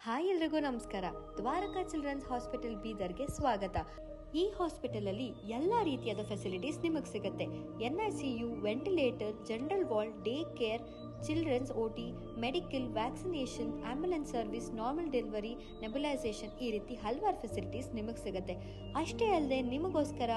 Hi ಎಲ್ರಿಗೂ ನಮಸ್ಕಾರ. Dwarka children's hospital ಬೀದರ್ಗೆ ಸ್ವಾಗತ. ಈ ಹಾಸ್ಪಿಟಲ್ ಅಲ್ಲಿ ಎಲ್ಲ ರೀತಿಯಾದ ಫೆಸಿಲಿಟೀಸ್ ನಿಮಗೆ ಸಿಗುತ್ತೆ. NICU, ventilator, general ward, day care, children's OT, medical, vaccination, ambulance service, normal delivery, nebulisation, ಈ ರೀತಿ ಹಲವಾರು ಫೆಸಿಲಿಟೀಸ್ ನಿಮಗೆ ಸಿಗುತ್ತೆ. ಅಷ್ಟೇ ಅಲ್ಲದೆ ನಿಮಗೋಸ್ಕರ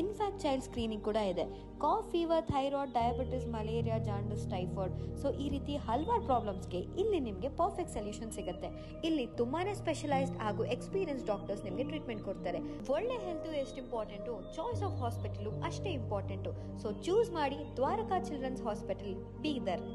ಇನ್ಫ್ಯಾಕ್ಟ್ ಚೈಲ್ಡ್ ಸ್ಕ್ರೀನಿಂಗ್ ಕೂಡ ಇದೆ. Cough, fever, thyroid, diabetes, malaria, jaundice, typhoid, so ಈ ರೀತಿ ಹಲವಾರು ಪ್ರಾಬ್ಲಮ್ಸ್ಗೆ ಇಲ್ಲಿ ನಿಮಗೆ ಪರ್ಫೆಕ್ಟ್ ಸೊಲ್ಯೂಷನ್ ಸಿಗುತ್ತೆ. ಇಲ್ಲಿ ತುಂಬಾನೇ ಸ್ಪೆಷಲೈಸ್ಡ್ ಹಾಗೂ ಎಕ್ಸ್ಪೀರಿಯನ್ಸ್ ಡಾಕ್ಟರ್ಸ್ ನಿಮಗೆ ಟ್ರೀಟ್ಮೆಂಟ್ ಕೊಡ್ತಾರೆ. ಒಳ್ಳೆ ಹೆಲ್ತ್ ಎಷ್ಟು ಇಂಪಾರ್ಟೆಂಟು, ಚಾಯ್ಸ್ ಆಫ್ ಹಾಸ್ಪಿಟಲ್ ಅಷ್ಟೇ ಇಂಪಾರ್ಟೆಂಟು. ಸೊ ಚೂಸ್ ಮಾಡಿ ದ್ವಾರಕಾ ಚಿಲ್ಡ್ರನ್ಸ್ ಹಾಸ್ಪಿಟಲ್ ಬೀದರ್.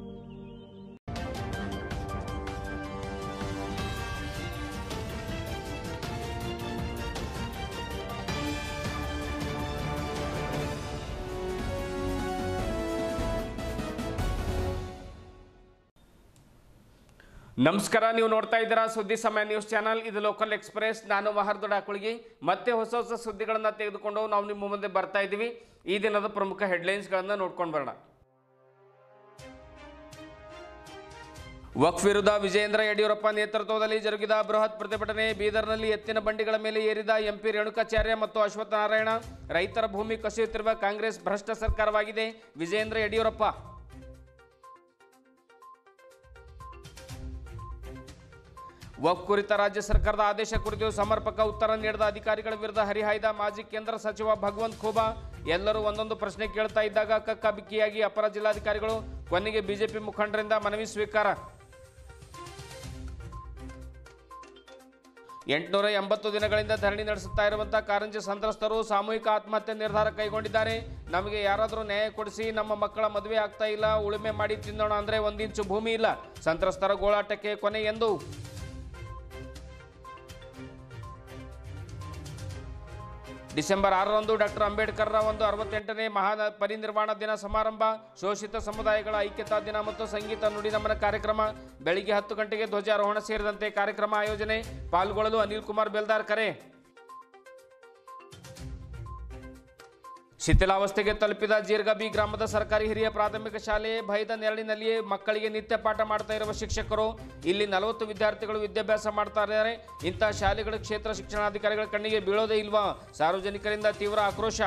ನಮಸ್ಕಾರ, ನೀವು ನೋಡ್ತಾ ಇದ್ದೀರಾ ಸುದ್ದಿ ಸಮಯ ನ್ಯೂಸ್ ಚಾನಲ್. ಇದು ಲೋಕಲ್ ಎಕ್ಸ್ಪ್ರೆಸ್. ನಾನು ಮಹರ್ದೊಡ ಕುಳಗಿ. ಮತ್ತೆ ಹೊಸ ಸುದ್ದಿಗಳನ್ನು ತೆಗೆದುಕೊಂಡು ನಾವು ನಿಮ್ಮ ಮುಂದೆ ಬರ್ತಾ ಇದ್ದೀವಿ. ಈ ದಿನದ ಪ್ರಮುಖ ಹೆಡ್ಲೈನ್ಸ್ಗಳನ್ನು ನೋಡ್ಕೊಂಡು ಬರೋಣ. ವಕ್ಫ್ ವಿರುದ್ಧ ವಿಜಯೇಂದ್ರ ಯಡಿಯೂರಪ್ಪ ನೇತೃತ್ವದಲ್ಲಿ ಜರುಗಿದ ಬೃಹತ್ ಪ್ರತಿಭಟನೆ. ಬೀದರ್ನಲ್ಲಿ ಎತ್ತಿನ ಬಂಡಿಗಳ ಮೇಲೆ ಏರಿದ MP ರೇಣುಕಾಚಾರ್ಯ ಮತ್ತು ಅಶ್ವತ್ಥನಾರಾಯಣ. ರೈತರ ಭೂಮಿ ಕಸಿಯುತ್ತಿರುವ ಕಾಂಗ್ರೆಸ್ ಭ್ರಷ್ಟ ಸರ್ಕಾರವಾಗಿದೆ, ವಿಜಯೇಂದ್ರ ಯಡಿಯೂರಪ್ಪ. ವಕ್ಫ್ ಕುರಿತ ರಾಜ್ಯ ಸರ್ಕಾರದ ಆದೇಶ ಕುರಿತು ಸಮರ್ಪಕ ಉತ್ತರ ನೀಡದ ಅಧಿಕಾರಿಗಳ ವಿರುದ್ಧ ಹರಿಹಾಯ್ದ ಮಾಜಿ ಕೇಂದ್ರ ಸಚಿವ ಭಗವಂತ್ ಖೂಬಾ. ಎಲ್ಲರೂ ಒಂದೊಂದು ಪ್ರಶ್ನೆ ಕೇಳ್ತಾ ಇದ್ದಾಗ ಕಕ್ಕಾಬಿಕ್ಕಿಯಾಗಿ ಅಪರ ಜಿಲ್ಲಾಧಿಕಾರಿಗಳು. ಕೊನೆಗೆ ಬಿಜೆಪಿ ಮುಖಂಡರಿಂದ ಮನವಿ ಸ್ವೀಕಾರ. 880 ದಿನಗಳಿಂದ ಧರಣಿ ನಡೆಸುತ್ತಾ ಇರುವಂತಹ ಕಾರಂಜಿ ಸಂತ್ರಸ್ತರು ಸಾಮೂಹಿಕ ಆತ್ಮಹತ್ಯೆ ನಿರ್ಧಾರ ಕೈಗೊಂಡಿದ್ದಾರೆ. ನಮಗೆ ಯಾರಾದರೂ ನ್ಯಾಯ ಕೊಡಿಸಿ, ನಮ್ಮ ಮಕ್ಕಳ ಮದುವೆ ಆಗ್ತಾ ಇಲ್ಲ, ಉಳುಮೆ ಮಾಡಿ ತಿನ್ನೋಣ ಅಂದ್ರೆ 1 ಇಂಚು ಭೂಮಿ ಇಲ್ಲ. ಸಂತ್ರಸ್ತರ ಗೋಳಾಟಕ್ಕೆ ಕೊನೆ ಎಂದು. ಡಿಸೆಂಬರ್ 6ರಂದು ಡಾಕ್ಟರ್ ಅಂಬೇಡ್ಕರ್ ರ 68ನೇ ಮಹಾ ಪರಿನಿರ್ವಾಣ ದಿನ ಸಮಾರಂಭ. ಶೋಷಿತ ಸಮುದಾಯಗಳ ಐಕ್ಯತಾ ದಿನ ಮತ್ತು ಸಂಗೀತ ನುಡಿ ನಮನ ಕಾರ್ಯಕ್ರಮ. ಬೆಳಿಗ್ಗೆ 10 ಗಂಟೆಗೆ ಧ್ವಜಾರೋಹಣ ಸೇರಿದಂತೆ ಕಾರ್ಯಕ್ರಮ ಆಯೋಜನೆ. ಪಾಲ್ಗೊಳ್ಳಲು ಅನಿಲ್ ಕುಮಾರ್ ಬೆಲ್ದಾರ್ ಕರೆ. ಶಿಥಿಲಾವಸ್ಥೆಗೆ ತಲುಪಿದ ಜೀರ್ಗಬಿ ಗ್ರಾಮದ ಸರ್ಕಾರಿ ಹಿರಿಯ ಪ್ರಾಥಮಿಕ ಶಾಲೆ. ಭಯದ ನೆರಳಿನಲ್ಲಿಯೇ ಮಕ್ಕಳಿಗೆ ನಿತ್ಯ ಪಾಠ ಮಾಡ್ತಾ ಇರುವ ಶಿಕ್ಷಕರು. ಇಲ್ಲಿ 40 ವಿದ್ಯಾರ್ಥಿಗಳು ವಿದ್ಯಾಭ್ಯಾಸ ಮಾಡ್ತಾ ಇದ್ದಾರೆ. ಇಂತಹ ಶಾಲೆಗಳ ಕ್ಷೇತ್ರ ಶಿಕ್ಷಣಾಧಿಕಾರಿಗಳ ಕಣ್ಣಿಗೆ ಬೀಳೋದೇ ಇಲ್ವಾ? ಸಾರ್ವಜನಿಕರಿಂದ ತೀವ್ರ ಆಕ್ರೋಶ.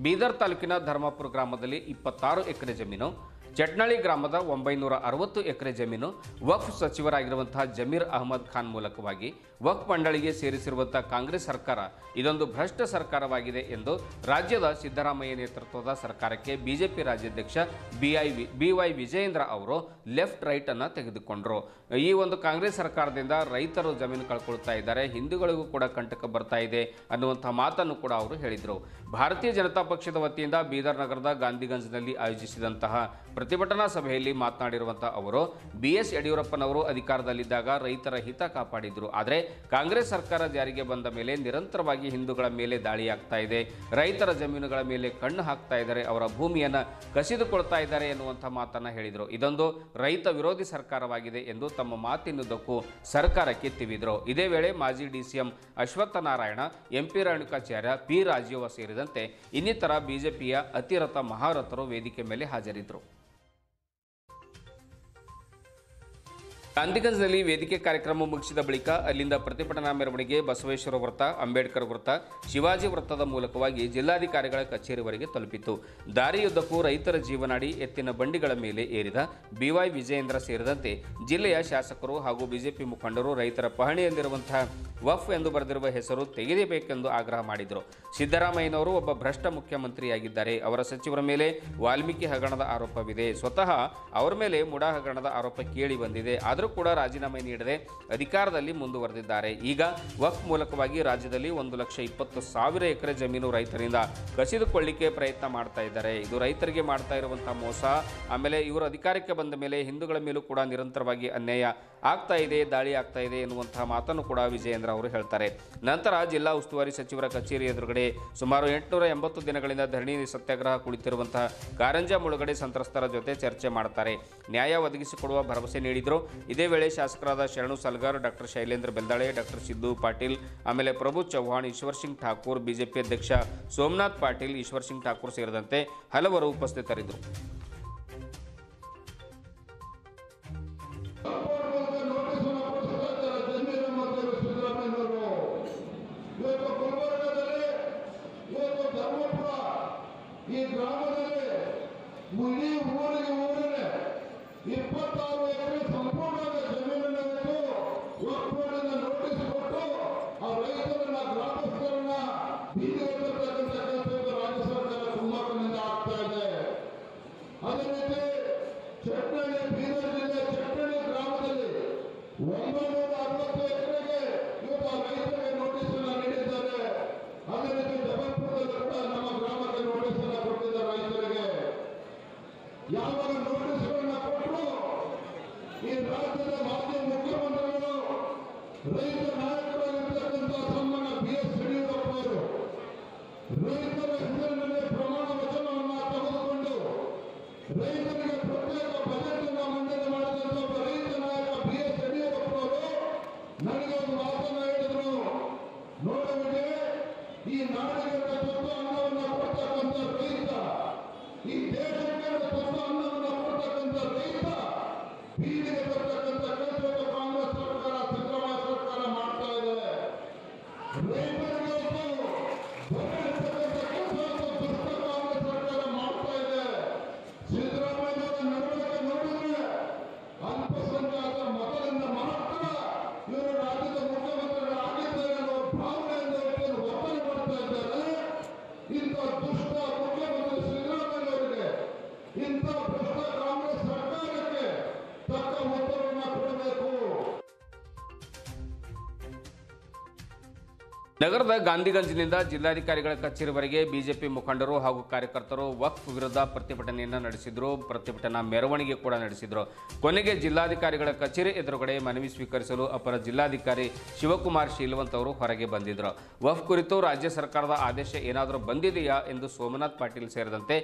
ಬೀದರ್ ತಾಲೂಕಿನ ಧರ್ಮಪುರ ಗ್ರಾಮದಲ್ಲಿ 26 ಎಕರೆ ಜಮೀನು, ಚಟ್ನಳ್ಳಿ ಗ್ರಾಮದ 960 ಎಕರೆ ಜಮೀನು ವಕ್ಫ್ ಸಚಿವರಾಗಿರುವಂತಹ ಜಮೀರ್ ಅಹಮದ್ ಖಾನ್ ಮೂಲಕವಾಗಿ ವಕ್ಫ್ ಮಂಡಳಿಗೆ ಸೇರಿಸಿರುವಂತಹ ಕಾಂಗ್ರೆಸ್ ಸರ್ಕಾರ ಇದೊಂದು ಭ್ರಷ್ಟ ಸರ್ಕಾರವಾಗಿದೆ ಎಂದು ರಾಜ್ಯದ ಸಿದ್ದರಾಮಯ್ಯ ನೇತೃತ್ವದ ಸರ್ಕಾರಕ್ಕೆ ಬಿಜೆಪಿ ರಾಜ್ಯಾಧ್ಯಕ್ಷ BY ವಿಜಯೇಂದ್ರ ಅವರು ಲೆಫ್ಟ್ ರೈಟ್ ಅನ್ನು ತೆಗೆದುಕೊಂಡರು. ಈ ಒಂದು ಕಾಂಗ್ರೆಸ್ ಸರ್ಕಾರದಿಂದ ರೈತರು ಜಮೀನು ಕಳ್ಕೊಳ್ತಾ ಇದ್ದಾರೆ, ಹಿಂದೂಗಳಿಗೂ ಕೂಡ ಕಂಟಕ ಬರ್ತಾ ಇದೆ ಅನ್ನುವಂಥ ಮಾತನ್ನು ಕೂಡ ಅವರು ಹೇಳಿದರು. ಭಾರತೀಯ ಜನತಾ ಪಕ್ಷದ ವತಿಯಿಂದ ಬೀದರ್ ನಗರದ ಗಾಂಧಿಗಂಜ್ನಲ್ಲಿ ಆಯೋಜಿಸಿದಂತಹ ಪ್ರತಿಭಟನಾ ಸಭೆಯಲ್ಲಿ ಮಾತನಾಡಿರುವಂತಹ ಅವರು BS ಯಡಿಯೂರಪ್ಪನವರು ಅಧಿಕಾರದಲ್ಲಿದ್ದಾಗ ರೈತರ ಹಿತ ಕಾಪಾಡಿದ್ರು. ಆದರೆ ಕಾಂಗ್ರೆಸ್ ಸರ್ಕಾರ ಜಾರಿಗೆ ಬಂದ ಮೇಲೆ ನಿರಂತರವಾಗಿ ಹಿಂದೂಗಳ ಮೇಲೆ ದಾಳಿಯಾಗ್ತಾ ಇದೆ, ರೈತರ ಜಮೀನುಗಳ ಮೇಲೆ ಕಣ್ಣು ಹಾಕ್ತಾ ಇದ್ದಾರೆ, ಅವರ ಭೂಮಿಯನ್ನು ಕಸಿದುಕೊಳ್ತಾ ಇದ್ದಾರೆ ಎನ್ನುವಂಥ ಮಾತನ್ನು ಹೇಳಿದರು. ಇದೊಂದು ರೈತ ವಿರೋಧಿ ಸರ್ಕಾರವಾಗಿದೆ ಎಂದು ತಮ್ಮ ಮಾತಿನುದ್ದಕ್ಕೂ ಸರ್ಕಾರಕ್ಕೆ ತಿವಿದರು. ಇದೇ ವೇಳೆ ಮಾಜಿ DCM Ashwathnarayan, MP Renukacharya, P Rajiv ಸೇರಿದಂತೆ ಇನ್ನಿತರ ಬಿಜೆಪಿಯ ಅತಿರಥ ಮಹಾರಥರು ವೇದಿಕೆ ಮೇಲೆ ಹಾಜರಿದ್ದರು. ಗಾಂಧಿಗಂಜ್ನಲ್ಲಿ ವೇದಿಕೆ ಕಾರ್ಯಕ್ರಮ ಮುಗಿಸಿದ ಬಳಿಕ ಅಲ್ಲಿಂದ ಪ್ರತಿಭಟನಾ ಮೆರವಣಿಗೆ ಬಸವೇಶ್ವರ ವೃತ್ತ, ಅಂಬೇಡ್ಕರ್ ವೃತ್ತ, ಶಿವಾಜಿ ವೃತ್ತದ ಮೂಲಕವಾಗಿ ಜಿಲ್ಲಾಧಿಕಾರಿಗಳ ಕಚೇರಿವರೆಗೆ ತಲುಪಿತು. ದಾರಿಯುದ್ದಕ್ಕೂ ರೈತರ ಜೀವನಾಡಿ ಎತ್ತಿನ ಬಂಡಿಗಳ ಮೇಲೆ ಏರಿದ BY ವಿಜಯೇಂದ್ರ ಸೇರಿದಂತೆ ಜಿಲ್ಲೆಯ ಶಾಸಕರು ಹಾಗೂ ಬಿಜೆಪಿ ಮುಖಂಡರು ರೈತರ ಪಹಣಿಯಲ್ಲಿರುವಂತಹ ವಕ್ಫ್ ಎಂದು ಬರೆದಿರುವ ಹೆಸರು ತೆಗೆಯಬೇಕೆಂದು ಆಗ್ರಹ ಮಾಡಿದರು. ಸಿದ್ದರಾಮಯ್ಯನವರು ಒಬ್ಬ ಭ್ರಷ್ಟ ಮುಖ್ಯಮಂತ್ರಿಯಾಗಿದ್ದಾರೆ. ಅವರ ಸಚಿವರ ಮೇಲೆ ವಾಲ್ಮೀಕಿ ಹಗರಣದ ಆರೋಪವಿದೆ. ಸ್ವತಃ ಅವರ ಮೇಲೆ ಮುಡಾ ಹಗರಣದ ಆರೋಪ ಕೇಳಿ ಬಂದಿದೆ. ಆದರೂ ಕೂಡ ರಾಜೀನಾಮೆ ನೀಡದೆ ಅಧಿಕಾರದಲ್ಲಿ ಮುಂದುವರೆದಿದ್ದಾರೆ. ಈಗ ವಕ್ಫ್ ಮೂಲಕವಾಗಿ ರಾಜ್ಯದಲ್ಲಿ 1,20,000 ಎಕರೆ ಜಮೀನು ರೈತರಿಂದ ಕಸಿದುಕೊಳ್ಳಿಕ್ಕೆ ಪ್ರಯತ್ನ ಮಾಡ್ತಾ ಇದ್ದಾರೆ. ಇದು ರೈತರಿಗೆ ಮಾಡ್ತಾ ಇರುವಂತಹ ಮೋಸ. ಆಮೇಲೆ ಇವರು ಅಧಿಕಾರಕ್ಕೆ ಬಂದ ಮೇಲೆ ಹಿಂದೂಗಳ ಮೇಲೂ ಕೂಡ ನಿರಂತರವಾಗಿ ಅನ್ಯಾಯ ಆಗ್ತಾ ಇದೆ, ದಾಳಿ ಆಗ್ತಾ ಇದೆ ಎನ್ನುವಂತಹ ಮಾತನ್ನು ಕೂಡ ವಿಜಯೇಂದ್ರ ಅವರು ಹೇಳ್ತಾರೆ. ನಂತರ ಜಿಲ್ಲಾ ಉಸ್ತುವಾರಿ ಸಚಿವರ ಕಚೇರಿ ಎದುರುಗಡೆ ಸುಮಾರು 880 ದಿನಗಳಿಂದ ಧರಣಿ ಸತ್ಯಾಗ್ರಹ ಕುಳಿತಿರುವಂತಹ ಕಾರಂಜ ಮುಳುಗಡೆ ಸಂತ್ರಸ್ತರ ಜೊತೆ ಚರ್ಚೆ ಮಾಡ್ತಾರೆ. ನ್ಯಾಯ ಒದಗಿಸಿಕೊಡುವ ಭರವಸೆ ನೀಡಿದರು. ಇದೇ ವೇಳೆ ಶಾಸಕರಾದ ಶರಣು ಸಲ್ಗಾರ್, ಡಾಕ್ಟರ್ ಶೈಲೇಂದ್ರ ಬೆಲ್ದಾಳೆ, ಡಾಕ್ಟರ್ ಸಿದ್ದು ಪಾಟೀಲ್, ಆಮೇಲೆ ಪ್ರಭು ಚೌಹಾಣ್, ಈಶ್ವರ್ ಸಿಂಗ್ ಠಾಕೂರ್, ಬಿಜೆಪಿ ಅಧ್ಯಕ್ಷ ಸೋಮನಾಥ್ ಪಾಟೀಲ್, ಈಶ್ವರ್ ಸಿಂಗ್ ಠಾಕೂರ್ ಸೇರಿದಂತೆ ಹಲವರು ಉಪಸ್ಥಿತರಿದ್ದರು. ರಾಜ್ಯದ ಮಾಜಿ ಮುಖ್ಯಮಂತ್ರಿಗಳು ರೈತ ನಾಯಕರಾಗಿರ್ತಕ್ಕಂಥ ಸನ್ಮಾನ್ಯ BS ಯಡಿಯೂರಪ್ಪ ಅವರು ರೈತರ ಹೆಸರಿನಲ್ಲಿ ಪ್ರಮಾಣ ವಚನವನ್ನು ತೆಗೆದುಕೊಂಡು ರೈತರಿಗೆ ಪ್ರತ್ಯೇಕ ಬಜೆಟ್ ಅನ್ನು ಮಂಡನೆ ಮಾಡಿದಂತ ರೈತ ನಾಯಕ BS ಯಡಿಯೂರಪ್ಪ ಅವರು ನನಗೆ ಒಂದು ಮಾತನ್ನ ಹೇಳಿದ್ರು. ನೋಡುವಿಗೆ ಈ ನಾಡಿಗೆ ತುತ್ತು ಅನ್ನವನ್ನು ಕೊಡ್ತಕ್ಕಂಥ ರೈತ, ಈ ದೇಶಕ್ಕೆ ತುತ್ತು ಅನ್ನವನ್ನು ಕೊಡ್ತಕ್ಕಂಥ ರೈತ ಬೀದಿಗೆ ಬರ್ತಕ್ಕಂಥ ಕೆಲಸವನ್ನು ಕಾಂಗ್ರೆಸ್ ಸರ್ಕಾರ, ಸಿದ್ದರಾಮಯ್ಯ ಸರ್ಕಾರ ಮಾಡ್ತಾ ಇದೆ. ರೈತರಿಗೆ ಬರತಕ್ಕಂಥ ಕೆಲಸವನ್ನು ದುಷ್ಟ ಕಾಂಗ್ರೆಸ್ ಸರ್ಕಾರ ಮಾಡ್ತಾ ಇದೆ. ಸಿದ್ದರಾಮಯ್ಯ ನಡವಳಿಕೆ ನೋಡಿದ್ರೆ ಅಲ್ಪಸಂಖ್ಯಾತರ ಮತದಿಂದ ಮಾತ್ರ ಇವರು ರಾಜ್ಯದ ಮುಖ್ಯಮಂತ್ರಿಗಳಾಗಿದ್ದಾರೆ ಅನ್ನೋ ಭಾವನೆಯಿಂದ ಇವತ್ತೇನು ಒತ್ತಡ ಮಾಡ್ತಾ ಇದ್ದಾರೆ. ಇಂಥ ದುಷ್ಟ ಮುಖ್ಯಮಂತ್ರಿ ಸಿದ್ದರಾಮಯ್ಯ ಅವರಿಗೆ, ಇಂಥ ಭ್ರಷ್ಟ ಕಾಂಗ್ರೆಸ್ ಸರ್ಕಾರಕ್ಕೆ ತಕ್ಕ ಉತ್ತರವನ್ನು ಕೊಡಬೇಕು. ನಗರದ ಗಾಂಧಿಗಂಜ್ನಿಂದ ಜಿಲ್ಲಾಧಿಕಾರಿಗಳ ಕಚೇರಿವರೆಗೆ ಬಿಜೆಪಿ ಮುಖಂಡರು ಹಾಗೂ ಕಾರ್ಯಕರ್ತರು ವಕ್ಫ್ ವಿರುದ್ಧ ಪ್ರತಿಭಟನೆಯನ್ನು ನಡೆಸಿದ್ರು. ಪ್ರತಿಭಟನಾ ಮೆರವಣಿಗೆ ಕೂಡ ನಡೆಸಿದ್ರು. ಕೊನೆಗೆ ಜಿಲ್ಲಾಧಿಕಾರಿಗಳ ಕಚೇರಿ ಎದುರುಗಡೆ ಮನವಿ ಸ್ವೀಕರಿಸಲು ಅಪರ ಜಿಲ್ಲಾಧಿಕಾರಿ ಶಿವಕುಮಾರ್ ಶೀಲವಂತ್ ಅವರು ಹೊರಗೆ ಬಂದಿದ್ರು. ವಕ್ಫ್ ಕುರಿತು ರಾಜ್ಯ ಸರ್ಕಾರದ ಆದೇಶ ಏನಾದರೂ ಬಂದಿದೆಯಾ ಎಂದು ಸೋಮನಾಥ್ ಪಾಟೀಲ್ ಸೇರಿದಂತೆ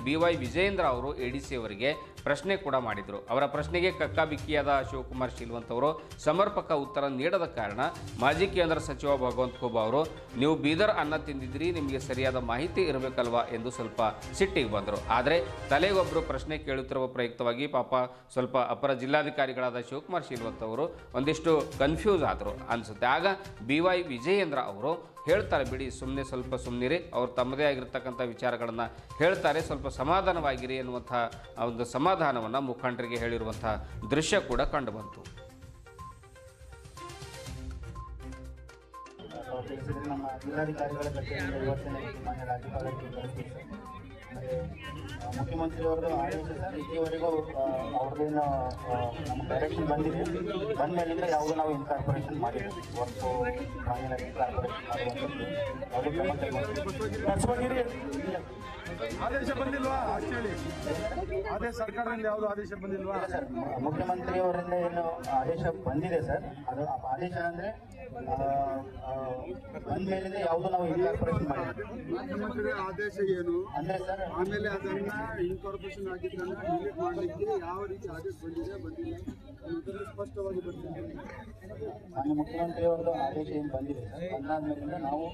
BY ವಿಜಯೇಂದ್ರ ಅವರು ADC ಅವರಿಗೆ ಪ್ರಶ್ನೆ ಕೂಡ ಮಾಡಿದರು. ಅವರ ಪ್ರಶ್ನೆಗೆ ಕಕ್ಕಾಬಿಕ್ಕಿಯಾದ ಶಿವಕುಮಾರ್ ಶೀಲವಂತ್ ಅವರು ಸಮರ್ಪಕ ಉತ್ತರ ನೀಡದ ಕಾರಣ ಮಾಜಿ ಕೇಂದ್ರ ಸಚಿವ ಭಗವಂತ ಖೂಬಾ ಅವರು, ನೀವು ಬೀದರ್ ಅನ್ನ ತಿಂದಿದ್ರಿ, ನಿಮಗೆ ಸರಿಯಾದ ಮಾಹಿತಿ ಇರಬೇಕಲ್ವಾ ಎಂದು ಸ್ವಲ್ಪ ಸಿಟ್ಟಿಗೆ ಬಂದರು. ಆದರೆ ತಲೆಗೊಬ್ಬರು ಪ್ರಶ್ನೆ ಕೇಳುತ್ತಿರುವ ಪ್ರಯುಕ್ತವಾಗಿ ಪಾಪ ಸ್ವಲ್ಪ ಅಪರ ಜಿಲ್ಲಾಧಿಕಾರಿಗಳಾದ ಶಿವಕುಮಾರ್ ಶೀಲವಂತ್ ಅವರು ಒಂದಿಷ್ಟು ಕನ್ಫ್ಯೂಸ್ ಆದರು ಅನಿಸುತ್ತೆ. ಆಗ BY ವಿಜಯೇಂದ್ರ ಅವರು ಹೇಳ್ತಾರೆ, ಬಿಡಿ ಸುಮ್ಮನೆ ಸ್ವಲ್ಪ ಸುಮ್ಮನಿರಿ, ಅವರು ತಮ್ಮದೇ ಆಗಿರ್ತಕ್ಕಂಥ ವಿಚಾರಗಳನ್ನು ಹೇಳ್ತಾರೆ, ಸ್ವಲ್ಪ ಸಮಾಧಾನವಾಗಿರಿ ಎನ್ನುವಂಥ ಒಂದು ಸಮಾಧಾನವನ್ನು ಮುಖಂಡರಿಗೆ ಹೇಳಿರುವಂಥ ದೃಶ್ಯ ಕೂಡ ಕಂಡುಬಂತು. ನಮ್ಮ ಜಿಲ್ಲಾಧಿಕಾರಿಗಳ ಕಚೇರಿಯಿಂದ ಇವತ್ತಿನ ಮಾನ್ಯ ರಾಜ್ಯಪಾಲರಿಗೆ ಕಳಿಸ್ತೀವಿ ಸರ್. ಮುಖ್ಯಮಂತ್ರಿಯವ್ರದ್ದು ಆದೇಶ ಸರ್, ಇಲ್ಲಿವರೆಗೂ ಅವ್ರದ್ದೇನು ನಮ್ಮ ಡೈರೆಕ್ಷನ್ ಬಂದಿದೆ. ಬಂದ ಮೇಲಿಂದ ಯಾವುದು ನಾವು ಇನ್ಕಾರ್ಪೊರೇಷನ್ ಮಾಡಿದ್ವಿ, ಒಂದು ಮಾನ್ಯ ಇನ್ಕಾರ್ಪೊರೇಷನ್ ಮಾಡುವಂಥದ್ದು ಯಾವುದೇ ಕ್ರಮ ಕೈಗೊಂಡಿದ್ದೀವಿ. ಆದೇಶ ಬಂದಿಲ್ವಾ ಹೇಳಿ? ಆದೇಶ ಸರ್ಕಾರದಿಂದ ಯಾವುದು ಆದೇಶ ಬಂದಿಲ್ವಾ ಸರ್? ಮುಖ್ಯಮಂತ್ರಿಯವರಿಂದ ಏನು ಆದೇಶ ಬಂದಿದೆ ಸರ್, ಅದು ಆದೇಶ ಅಂದರೆ ಬಂದ ಮೇಲಿಂದ ಯಾವುದು ನಾವು ಇನ್ಕಾರ್ಪೊರೇಷನ್ ಮಾಡಿದ್ವಿ. ಮುಖ್ಯಮಂತ್ರಿ ಆದೇಶ ಏನು ಅಂದರೆ ಸರ್, ಆಮೇಲೆ ಅದನ್ನ ಇನ್ಕಾರ್ಪೊರೇಷನ್ ಆಗಿದ್ದನ್ನು ಡಿಲೀಟ್ ಮಾಡಲಿಕ್ಕೆ ಯಾವ ರೀತಿ ಆದೇಶ ಬಂದಿಲ್ಲ ಅನ್ನೋದನ್ನು ಸ್ಪಷ್ಟವಾಗಿ ಬರ್ತಿದೆ. ಮಾನ್ಯ ಮುಖ್ಯಮಂತ್ರಿಯವರದ್ದು ಆದೇಶ ಏನು ಬಂದಿದೆ ಸರ್, ಬಂದಾದ್ಮೇಲಿಂದ ನಾವು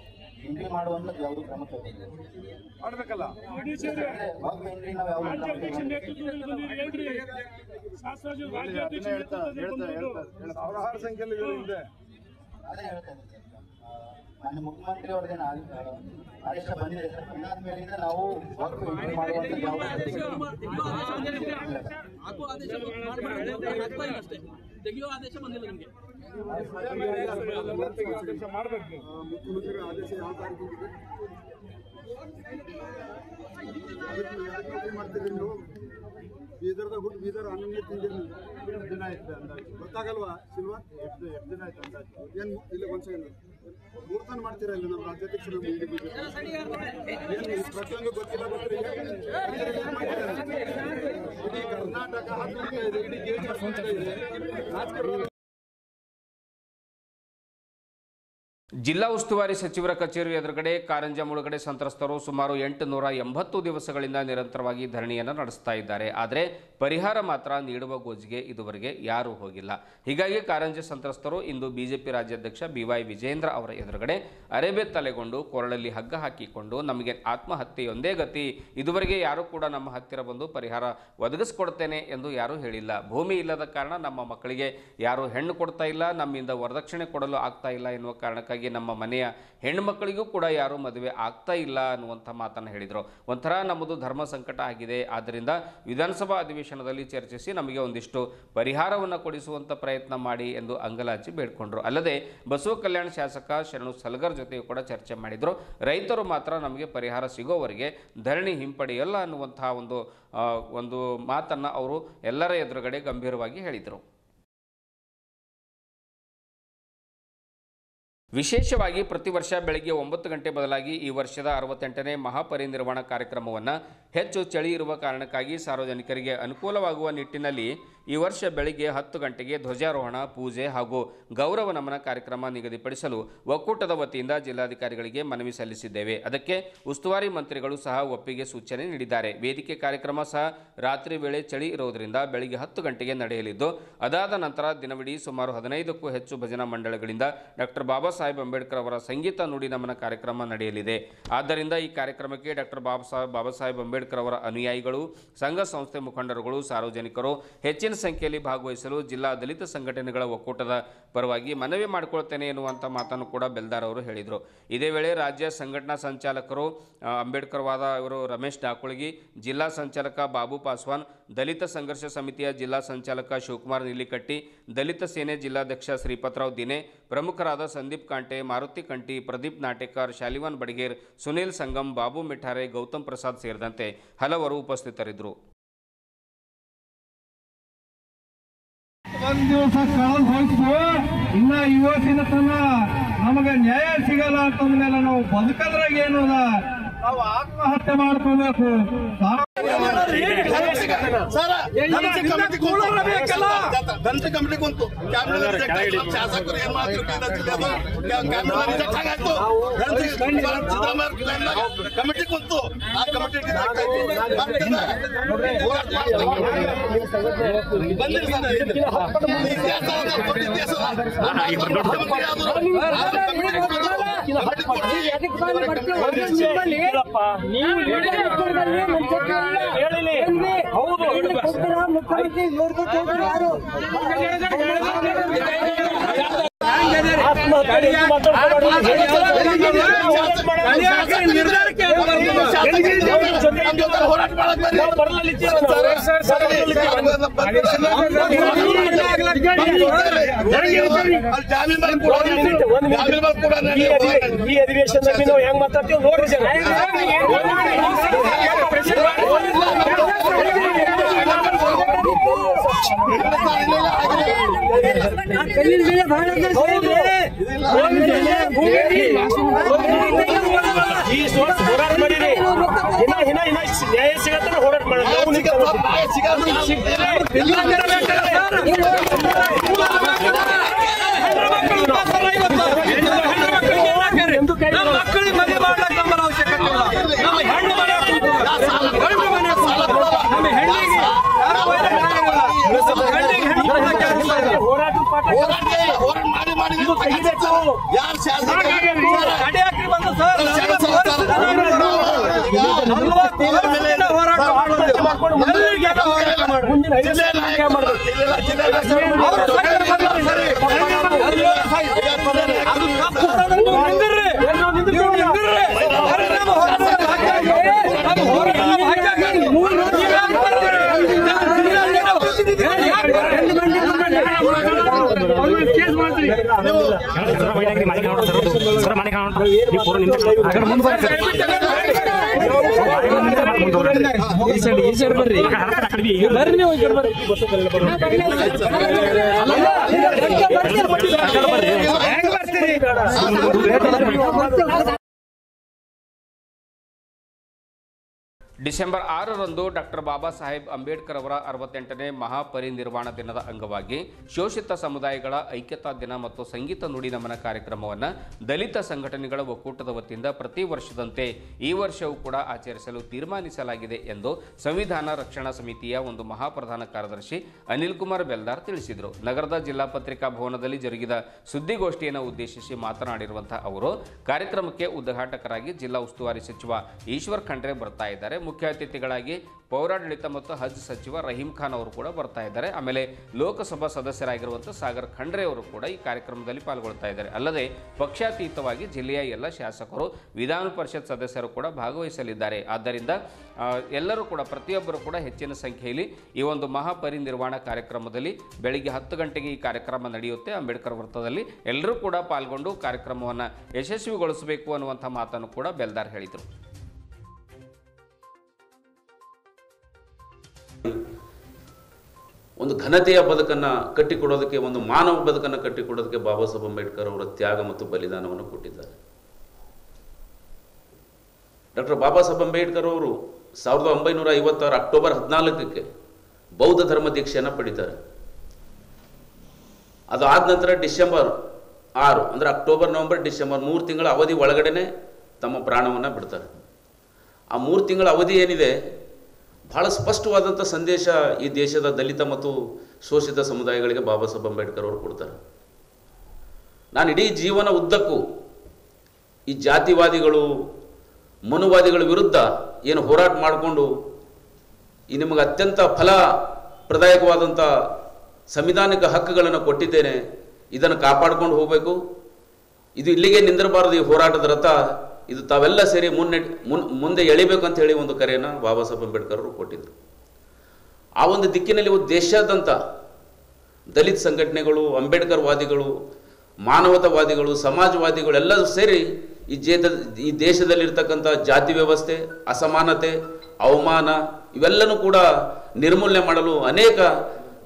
ಎಂಟ್ರಿ ಮಾಡುವಂಥದ್ದು ಯಾವುದು ಕ್ರಮ ಕೈಗೊಂಡಿದ್ದೀವಿ. ಮಾಡ್ಬೇಕಲ್ಲ ವಾಕ್ ಎಂಟ್ರಿ ನಾವು ಯಾವುದು ಕ್ರಮ ಸಾವಿರಾರು ಸಂಖ್ಯೆಯಲ್ಲಿ ಇದೆ. ಅದೇ ಹೇಳ್ತಾ ಇದ್ದೀನಿ ಸರ್, ಮಾನ್ಯ ಮುಖ್ಯಮಂತ್ರಿ ಅವ್ರದ್ದೇನು ಆದೇಶ ಬಂದಿದೆ ಸರ್, ಬಂದಾದ್ಮೇಲಿಂದ ನಾವು ವಾಕ್ ಎಂಟ್ರಿ ಮಾಡುವಂಥದ್ದು ಯಾವುದು ತೆಗೆಯೋ ಆದೇಶ ಬಂದಿಲ್ಲ ನಿಮಗೆ. ಮಾಡಬೇಕು. ಮುಖ್ಯಮಂತ್ರಿ ಆದೇಶ ಯಾವ ತಾರೀಕಿಗೆ ಮಾಡ್ತೀರಿ ನೀವು? ಬೀದರ್ದಾಗ ಹುಟ್ಟು ಬೀದರ್ ಅನ್ನನೇ ತಿಂದಿರಿ ನೀವು. ಎಷ್ಟು ದಿನ ಆಯ್ತು ಅಂದಾಜು ಗೊತ್ತಾಗಲ್ವಾ ಸಿಲ್ವಾ? ಎಷ್ಟು ದಿನ ಆಯ್ತು ಅಂದಾಜು? ಏನು ಇಲ್ಲ ಒಂದು ಸೆಕೆಂಡ್ ಮೂರ್ತನ ಮಾಡ್ತೀರಾ ಇಲ್ಲ ನಮ್ಮ ರಾಜ್ಯಾಧ್ಯಕ್ಷರು ಏನು ಪ್ರತಿಯೊಂದು ಗೊತ್ತಿಲ್ಲ ಗೊತ್ತಿರಿ. ಇಡೀ ಕರ್ನಾಟಕ ಹಾಕ್ತಾ ಇದೆ, ಇಡೀ ದೇಶ ಹಾಕ್ತಾ ಇದೆ. ರಾಜಕೀಯ ಜಿಲ್ಲಾ ಉಸ್ತುವಾರಿ ಸಚಿವರ ಕಚೇರಿ ಎದುರುಗಡೆ ಕಾರಂಜ ಮುಳುಗಡೆ ಸಂತ್ರಸ್ತರು ಸುಮಾರು 880 ದಿವಸಗಳಿಂದ ನಿರಂತರವಾಗಿ ಧರಣಿಯನ್ನು ನಡೆಸ್ತಾ ಇದ್ದಾರೆ. ಆದರೆ ಪರಿಹಾರ ಮಾತ್ರ ನೀಡುವ ಗೋಜಿಗೆ ಇದುವರೆಗೆ ಯಾರೂ ಹೋಗಿಲ್ಲ. ಹೀಗಾಗಿ ಕಾರಂಜ ಸಂತ್ರಸ್ತರು ಇಂದು ಬಿಜೆಪಿ ರಾಜ್ಯಾಧ್ಯಕ್ಷ BY ವಿಜಯೇಂದ್ರ ಅವರ ಎದುರುಗಡೆ ಅರೆಬೆ ತಲೆಗೊಂಡು ಕೊರಳಲ್ಲಿ ಹಗ್ಗ ಹಾಕಿಕೊಂಡು, ನಮಗೆ ಆತ್ಮಹತ್ಯೆಯೊಂದೇ ಗತಿ, ಇದುವರೆಗೆ ಯಾರೂ ಕೂಡ ನಮ್ಮ ಹತ್ತಿರ ಬಂದು ಪರಿಹಾರ ಒದಗಿಸ್ಕೊಡ್ತೇನೆ ಎಂದು ಯಾರೂ ಹೇಳಿಲ್ಲ. ಭೂಮಿ ಇಲ್ಲದ ಕಾರಣ ನಮ್ಮ ಮಕ್ಕಳಿಗೆ ಯಾರೂ ಹೆಣ್ಣು ಕೊಡ್ತಾ ಇಲ್ಲ, ನಮ್ಮಿಂದ ವರದಕ್ಷಿಣೆ ಕೊಡಲು ಆಗ್ತಾ ಇಲ್ಲ ಎನ್ನುವ ಕಾರಣಕ್ಕಾಗಿ ನಮ್ಮ ಮನೆಯ ಹೆಣ್ಣು ಮಕ್ಕಳಿಗೂ ಕೂಡ ಯಾರೂ ಮದುವೆ ಆಗ್ತಾ ಇಲ್ಲ ಅನ್ನುವಂಥ ಮಾತನ್ನು ಹೇಳಿದರು. ಒಂಥರ ನಮ್ಮದು ಧರ್ಮ ಸಂಕಟ ಆಗಿದೆ, ಆದ್ದರಿಂದ ವಿಧಾನಸಭಾ ಅಧಿವೇಶನದಲ್ಲಿ ಚರ್ಚಿಸಿ ನಮಗೆ ಒಂದಿಷ್ಟು ಪರಿಹಾರವನ್ನು ಕೊಡಿಸುವಂಥ ಪ್ರಯತ್ನ ಮಾಡಿ ಎಂದು ಅಂಗಲಾಚಿ ಬೇಡ್ಕೊಂಡ್ರು. ಅಲ್ಲದೆ ಬಸವ ಕಲ್ಯಾಣ ಶಾಸಕ ಶರಣು ಸಲಗರ್ ಜೊತೆಯೂ ಕೂಡ ಚರ್ಚೆ ಮಾಡಿದರು. ರೈತರು ಮಾತ್ರ ನಮಗೆ ಪರಿಹಾರ ಸಿಗೋವರೆಗೆ ಧರಣಿ ಹಿಂಪಡೆಯಲ್ಲ ಅನ್ನುವಂತಹ ಒಂದು ಮಾತನ್ನು ಅವರು ಎಲ್ಲರ ಎದುರುಗಡೆ ಗಂಭೀರವಾಗಿ ಹೇಳಿದರು. ವಿಶೇಷವಾಗಿ ಪ್ರತಿ ವರ್ಷ ಬೆಳಗ್ಗೆ 9 ಗಂಟೆ ಬದಲಾಗಿ ಈ ವರ್ಷದ 68ನೇ ಮಹಾಪರಿನಿರ್ವಾಣ ಕಾರ್ಯಕ್ರಮವನ್ನು ಹೆಚ್ಚು ಚಳಿ ಇರುವ ಕಾರಣಕ್ಕಾಗಿ ಸಾರ್ವಜನಿಕರಿಗೆ ಅನುಕೂಲವಾಗುವ ನಿಟ್ಟಿನಲ್ಲಿ ಈ ವರ್ಷ ಬೆಳಗ್ಗೆ 10 ಗಂಟೆಗೆ ಧ್ವಜಾರೋಹಣ, ಪೂಜೆ ಹಾಗೂ ಗೌರವ ನಮನ ಕಾರ್ಯಕ್ರಮ ನಿಗದಿಪಡಿಸಲು ಒಕ್ಕೂಟದ ವತಿಯಿಂದ ಜಿಲ್ಲಾಧಿಕಾರಿಗಳಿಗೆ ಮನವಿ ಸಲ್ಲಿಸಿದ್ದೇವೆ. ಅದಕ್ಕೆ ಉಸ್ತುವಾರಿ ಮಂತ್ರಿಗಳು ಸಹ ಒಪ್ಪಿಗೆ ಸೂಚನೆ ನೀಡಿದ್ದಾರೆ. ವೇದಿಕೆ ಕಾರ್ಯಕ್ರಮ ಸಹ ರಾತ್ರಿ ವೇಳೆ ಚಳಿ ಇರುವುದರಿಂದ ಬೆಳಗ್ಗೆ 10 ಗಂಟೆಗೆ ನಡೆಯಲಿದ್ದು, ಅದಾದ ನಂತರ ದಿನವಿಡೀ ಸುಮಾರು 15ಕ್ಕೂ ಹೆಚ್ಚು ಭಜನಾ ಮಂಡಳಗಳಿಂದ ಡಾಕ್ಟರ್ ಬಾಬಾ ಸಾಹೇಬ್ ಅಂಬೇಡ್ಕರ್ ಅವರ ಸಂಗೀತ ನುಡಿ ನಮನ ಕಾರ್ಯಕ್ರಮ ನಡೆಯಲಿದೆ. ಆದ್ದರಿಂದ ಈ ಕಾರ್ಯಕ್ರಮಕ್ಕೆ ಡಾಕ್ಟರ್ ಬಾಬಾ ಸಾಹೇಬ್ ಅಂಬೇಡ್ಕರ್ ಅವರ ಅನುಯಾಯಿಗಳು, ಸಂಘ ಸಂಸ್ಥೆ ಮುಖಂಡರುಗಳು, ಸಾರ್ವಜನಿಕರು ಹೆಚ್ಚಿನ ಸಂಖ್ಯೆಯಲ್ಲಿ ಭಾಗವಹಿಸಲು ಜಿಲ್ಲಾ ದಲಿತ ಸಂಘಟನೆಗಳ ಒಕ್ಕೂಟದ ಪರವಾಗಿ ಮನವಿ ಮಾಡಿಕೊಳ್ತೇನೆ ಎನ್ನುವಂಥ ಮಾತನ್ನು ಕೂಡ ಬೆಲ್ದಾರ್ ಅವರು ಹೇಳಿದರು. ಇದೇ ವೇಳೆ ರಾಜ್ಯ ಸಂಘಟನಾ ಸಂಚಾಲಕರು ಅಂಬೇಡ್ಕರ್ ವಾದ ಅವರು ರಮೇಶ್ ಡಾಕುಳಗಿ, ಜಿಲ್ಲಾ ಸಂಚಾಲಕ ಬಾಬು ಪಾಸ್ವಾನ್, ದಲಿತ ಸಂಘರ್ಷ ಸಮಿತಿಯ ಜಿಲ್ಲಾ ಸಂಚಾಲಕ ಶಿವಕುಮಾರ್ ನಿಲಿಕಟ್ಟಿ, ದಲಿತ ಸೇನೆ ಜಿಲ್ಲಾಧ್ಯಕ್ಷ ಶ್ರೀಪತರಾವ್ ದಿನೆ, ಪ್ರಮುಖರಾದ ಸಂದೀಪ್ ಕಾಂಟೆ, ಮಾರುತಿ ಕಂಟಿ, ಪ್ರದೀಪ್ ನಾಟೇಕರ್, ಶಾಲಿವಾನ್ ಬಡಗೇರ್, ಸುನೀಲ್ ಸಂಗಮ್, ಬಾಬು ಮಿಠಾರೆ, ಗೌತಮ್ ಪ್ರಸಾದ್ ಸೇರಿದಂತೆ ಹಲವರು ಉಪಸ್ಥಿತರಿದ್ದರು. ಒಂದು ದಿವಸ ಕಳೆದು ಹೋಯ್ತು, ಇನ್ನ ಇವತ್ತಿನ ತನ ನಮಗೆ ನ್ಯಾಯ ಸಿಗಲ್ಲ ಅಂತಂದ್ಮೇಲೆ ನಾವು ಬದುಕದ್ರಾಗ ಏನು ಅದ, ನಾವು ಆತ್ಮಹತ್ಯೆ ಮಾಡ್ಕೋಬೇಕು. ದಂತ ಕಮಿಟಿ ಕುಂತು ಶಾಸಕರು ಏನ್ ಕಮಿಟಿ ಕುಂತು ಆ ಕಮಿಟಿ ಮುಖ್ಯಮಂತ್ರಿ ನೋಡ್ಕೊಂಡು ಯಾರು ಈ ಅಧಿವೇಶನದಲ್ಲಿ ನಾವು ಹೆಂಗ್ ಮಾತಾಡ್ತೀವಿ ನೋಡ್ರಿ ಜನ. ಈ ಹೋರಾಟ ಮಾಡಿರಿ, ನ್ಯಾಯ ಸಿಗತ್ತ ಹೋರಾಟ ಮಾಡಿ ಮಕ್ಕಳಿಗೆ ಮನೆ ಮಾಡ್ಲಿಕ್ಕೆ ನಮ್ಮ ಅವಶ್ಯಕತೆ ಇಲ್ಲ. ನಮ್ಮ ಹೆಣ್ಣು ಮನೆ ನಮ್ಮ ಹೆಣ್ಣಿಗೆ ಡಿಸೆಂಬರ್ 6ರಂದು ಡಾಕ್ಟರ್ ಬಾಬಾ ಸಾಹೇಬ್ ಅಂಬೇಡ್ಕರ್ ಅವರ 68ನೇ ಮಹಾಪರಿನಿರ್ವಾಣ ದಿನದ ಅಂಗವಾಗಿ ಶೋಷಿತ ಸಮುದಾಯಗಳ ಐಕ್ಯತಾ ದಿನ ಮತ್ತು ಸಂಗೀತ ನುಡಿ ನಮನ ಕಾರ್ಯಕ್ರಮವನ್ನು ದಲಿತ ಸಂಘಟನೆಗಳ ಒಕ್ಕೂಟದ ವತಿಯಿಂದ ಪ್ರತಿ ವರ್ಷದಂತೆ ಈ ವರ್ಷವೂ ಕೂಡ ಆಚರಿಸಲು ತೀರ್ಮಾನಿಸಲಾಗಿದೆ ಎಂದು ಸಂವಿಧಾನ ರಕ್ಷಣಾ ಸಮಿತಿಯ ಒಂದು ಮಹಾಪ್ರಧಾನ ಕಾರ್ಯದರ್ಶಿ ಅನಿಲ್ ಕುಮಾರ್ ಬೆಲ್ದಾರ್ ತಿಳಿಸಿದರು. ನಗರದ ಜಿಲ್ಲಾ ಪತ್ರಿಕಾ ಭವನದಲ್ಲಿ ಜರುಗಿದ ಸುದ್ದಿಗೋಷ್ಠಿಯನ್ನು ಉದ್ದೇಶಿಸಿ ಮಾತನಾಡಿರುವಂತಹ ಅವರು ಕಾರ್ಯಕ್ರಮಕ್ಕೆ ಉದ್ಘಾಟಕರಾಗಿ ಜಿಲ್ಲಾ ಉಸ್ತುವಾರಿ ಸಚಿವ ಈಶ್ವರ್ ಖಂಡ್ರೆ ಬರ್ತಾ ಇದ್ದಾರೆ. ಮುಖ್ಯ ಅತಿಥಿಗಳಾಗಿ ಪೌರಾಡಳಿತ ಮತ್ತು ಹಜ್ ಸಚಿವ ರಹೀಂ ಖಾನ್ ಅವರು ಕೂಡ ಬರ್ತಾ ಇದ್ದಾರೆ. ಆಮೇಲೆ ಲೋಕಸಭಾ ಸದಸ್ಯರಾಗಿರುವಂಥ ಸಾಗರ್ ಖಂಡ್ರೆ ಅವರು ಕೂಡ ಈ ಕಾರ್ಯಕ್ರಮದಲ್ಲಿ ಪಾಲ್ಗೊಳ್ತಾ ಇದ್ದಾರೆ. ಅಲ್ಲದೆ ಪಕ್ಷಾತೀತವಾಗಿ ಜಿಲ್ಲೆಯ ಎಲ್ಲ ಶಾಸಕರು, ವಿಧಾನ ಪರಿಷತ್ ಸದಸ್ಯರು ಕೂಡ ಭಾಗವಹಿಸಲಿದ್ದಾರೆ. ಆದ್ದರಿಂದ ಎಲ್ಲರೂ ಕೂಡ ಪ್ರತಿಯೊಬ್ಬರು ಕೂಡ ಹೆಚ್ಚಿನ ಸಂಖ್ಯೆಯಲ್ಲಿ ಈ ಒಂದು ಮಹಾಪರಿನಿರ್ವಾಣ ಕಾರ್ಯಕ್ರಮದಲ್ಲಿ ಬೆಳಿಗ್ಗೆ 10 ಗಂಟೆಗೆ ಈ ಕಾರ್ಯಕ್ರಮ ನಡೆಯುತ್ತೆ. ಅಂಬೇಡ್ಕರ್ ವೃತ್ತದಲ್ಲಿ ಎಲ್ಲರೂ ಕೂಡ ಪಾಲ್ಗೊಂಡು ಕಾರ್ಯಕ್ರಮವನ್ನು ಯಶಸ್ವಿಗೊಳಿಸಬೇಕು ಅನ್ನುವಂಥ ಮಾತನ್ನು ಕೂಡ ಬೆಲ್ದಾರ್ ಹೇಳಿದರು. ಒಂದು ಘನತೆಯ ಬದುಕನ್ನು ಕಟ್ಟಿಕೊಡೋದಕ್ಕೆ, ಒಂದು ಮಾನವ ಬದುಕನ್ನು ಕಟ್ಟಿಕೊಡೋದಕ್ಕೆ ಬಾಬಾ ಸಾಹೇಬ್ ಅಂಬೇಡ್ಕರ್ ಅವರ ತ್ಯಾಗ ಮತ್ತು ಬಲಿದಾನವನ್ನು ಕೊಟ್ಟಿದ್ದಾರೆ. ಡಾಕ್ಟರ್ ಬಾಬಾ ಸಾಹೇಬ್ ಅಂಬೇಡ್ಕರ್ ಅವರು 1956 ಅಕ್ಟೋಬರ್ 14ಕ್ಕೆ ಬೌದ್ಧ ಧರ್ಮ ದೀಕ್ಷೆಯನ್ನು ಪಡಿತಾರೆ. ಅದು ಆದ ನಂತರ ಡಿಸೆಂಬರ್ 6 ಅಂದರೆ ಅಕ್ಟೋಬರ್, ನವೆಂಬರ್, ಡಿಸೆಂಬರ್ 3 ತಿಂಗಳ ಅವಧಿ ಒಳಗಡೆ ತಮ್ಮ ಪ್ರಾಣವನ್ನು ಬಿಡ್ತಾರೆ. ಆ 3 ತಿಂಗಳ ಅವಧಿ ಏನಿದೆ, ಬಹಳ ಸ್ಪಷ್ಟವಾದಂಥ ಸಂದೇಶ ಈ ದೇಶದ ದಲಿತ ಮತ್ತು ಶೋಷಿತ ಸಮುದಾಯಗಳಿಗೆ ಬಾಬಾ ಸಾಹೇಬ್ ಅಂಬೇಡ್ಕರ್ ಅವರು ಕೊಡ್ತಾರೆ. ನಾನು ಇಡೀ ಜೀವನ ಉದ್ದಕ್ಕೂ ಈ ಜಾತಿವಾದಿಗಳು, ಮನುವಾದಿಗಳ ವಿರುದ್ಧ ಏನು ಹೋರಾಟ ಮಾಡಿಕೊಂಡು ಈ ನಿಮಗೆ ಅತ್ಯಂತ ಫಲಪ್ರದಾಯಕವಾದಂಥ ಸಂವಿಧಾನಿಕ ಹಕ್ಕುಗಳನ್ನು ಕೊಟ್ಟಿದ್ದೇನೆ, ಇದನ್ನು ಕಾಪಾಡಿಕೊಂಡು ಹೋಗಬೇಕು, ಇದು ಇಲ್ಲಿಗೆ ನಿಂದಿರಬಾರದು, ಈ ಹೋರಾಟದ ರಥ ಇದು ತಾವೆಲ್ಲ ಸೇರಿ ಮುಂದೆ ಎಳಿಬೇಕು ಅಂತ ಹೇಳಿ ಒಂದು ಕರೆಯನ್ನು ಬಾಬಾ ಸಾಹೇಬ್ ಅಂಬೇಡ್ಕರ್ ಅವರು ಕೊಟ್ಟಿದ್ದರು. ಆ ಒಂದು ದಿಕ್ಕಿನಲ್ಲಿ ದೇಶಾದ್ಯಂತ ದಲಿತ ಸಂಘಟನೆಗಳು, ಅಂಬೇಡ್ಕರ್ ವಾದಿಗಳು, ಮಾನವತಾವಾದಿಗಳು, ಸಮಾಜವಾದಿಗಳು ಎಲ್ಲರೂ ಸೇರಿ ಈ ದೇಶದಲ್ಲಿರ್ತಕ್ಕಂಥ ಜಾತಿ ವ್ಯವಸ್ಥೆ, ಅಸಮಾನತೆ, ಅವಮಾನ ಇವೆಲ್ಲನೂ ಕೂಡ ನಿರ್ಮೂಲನೆ ಮಾಡಲು ಅನೇಕ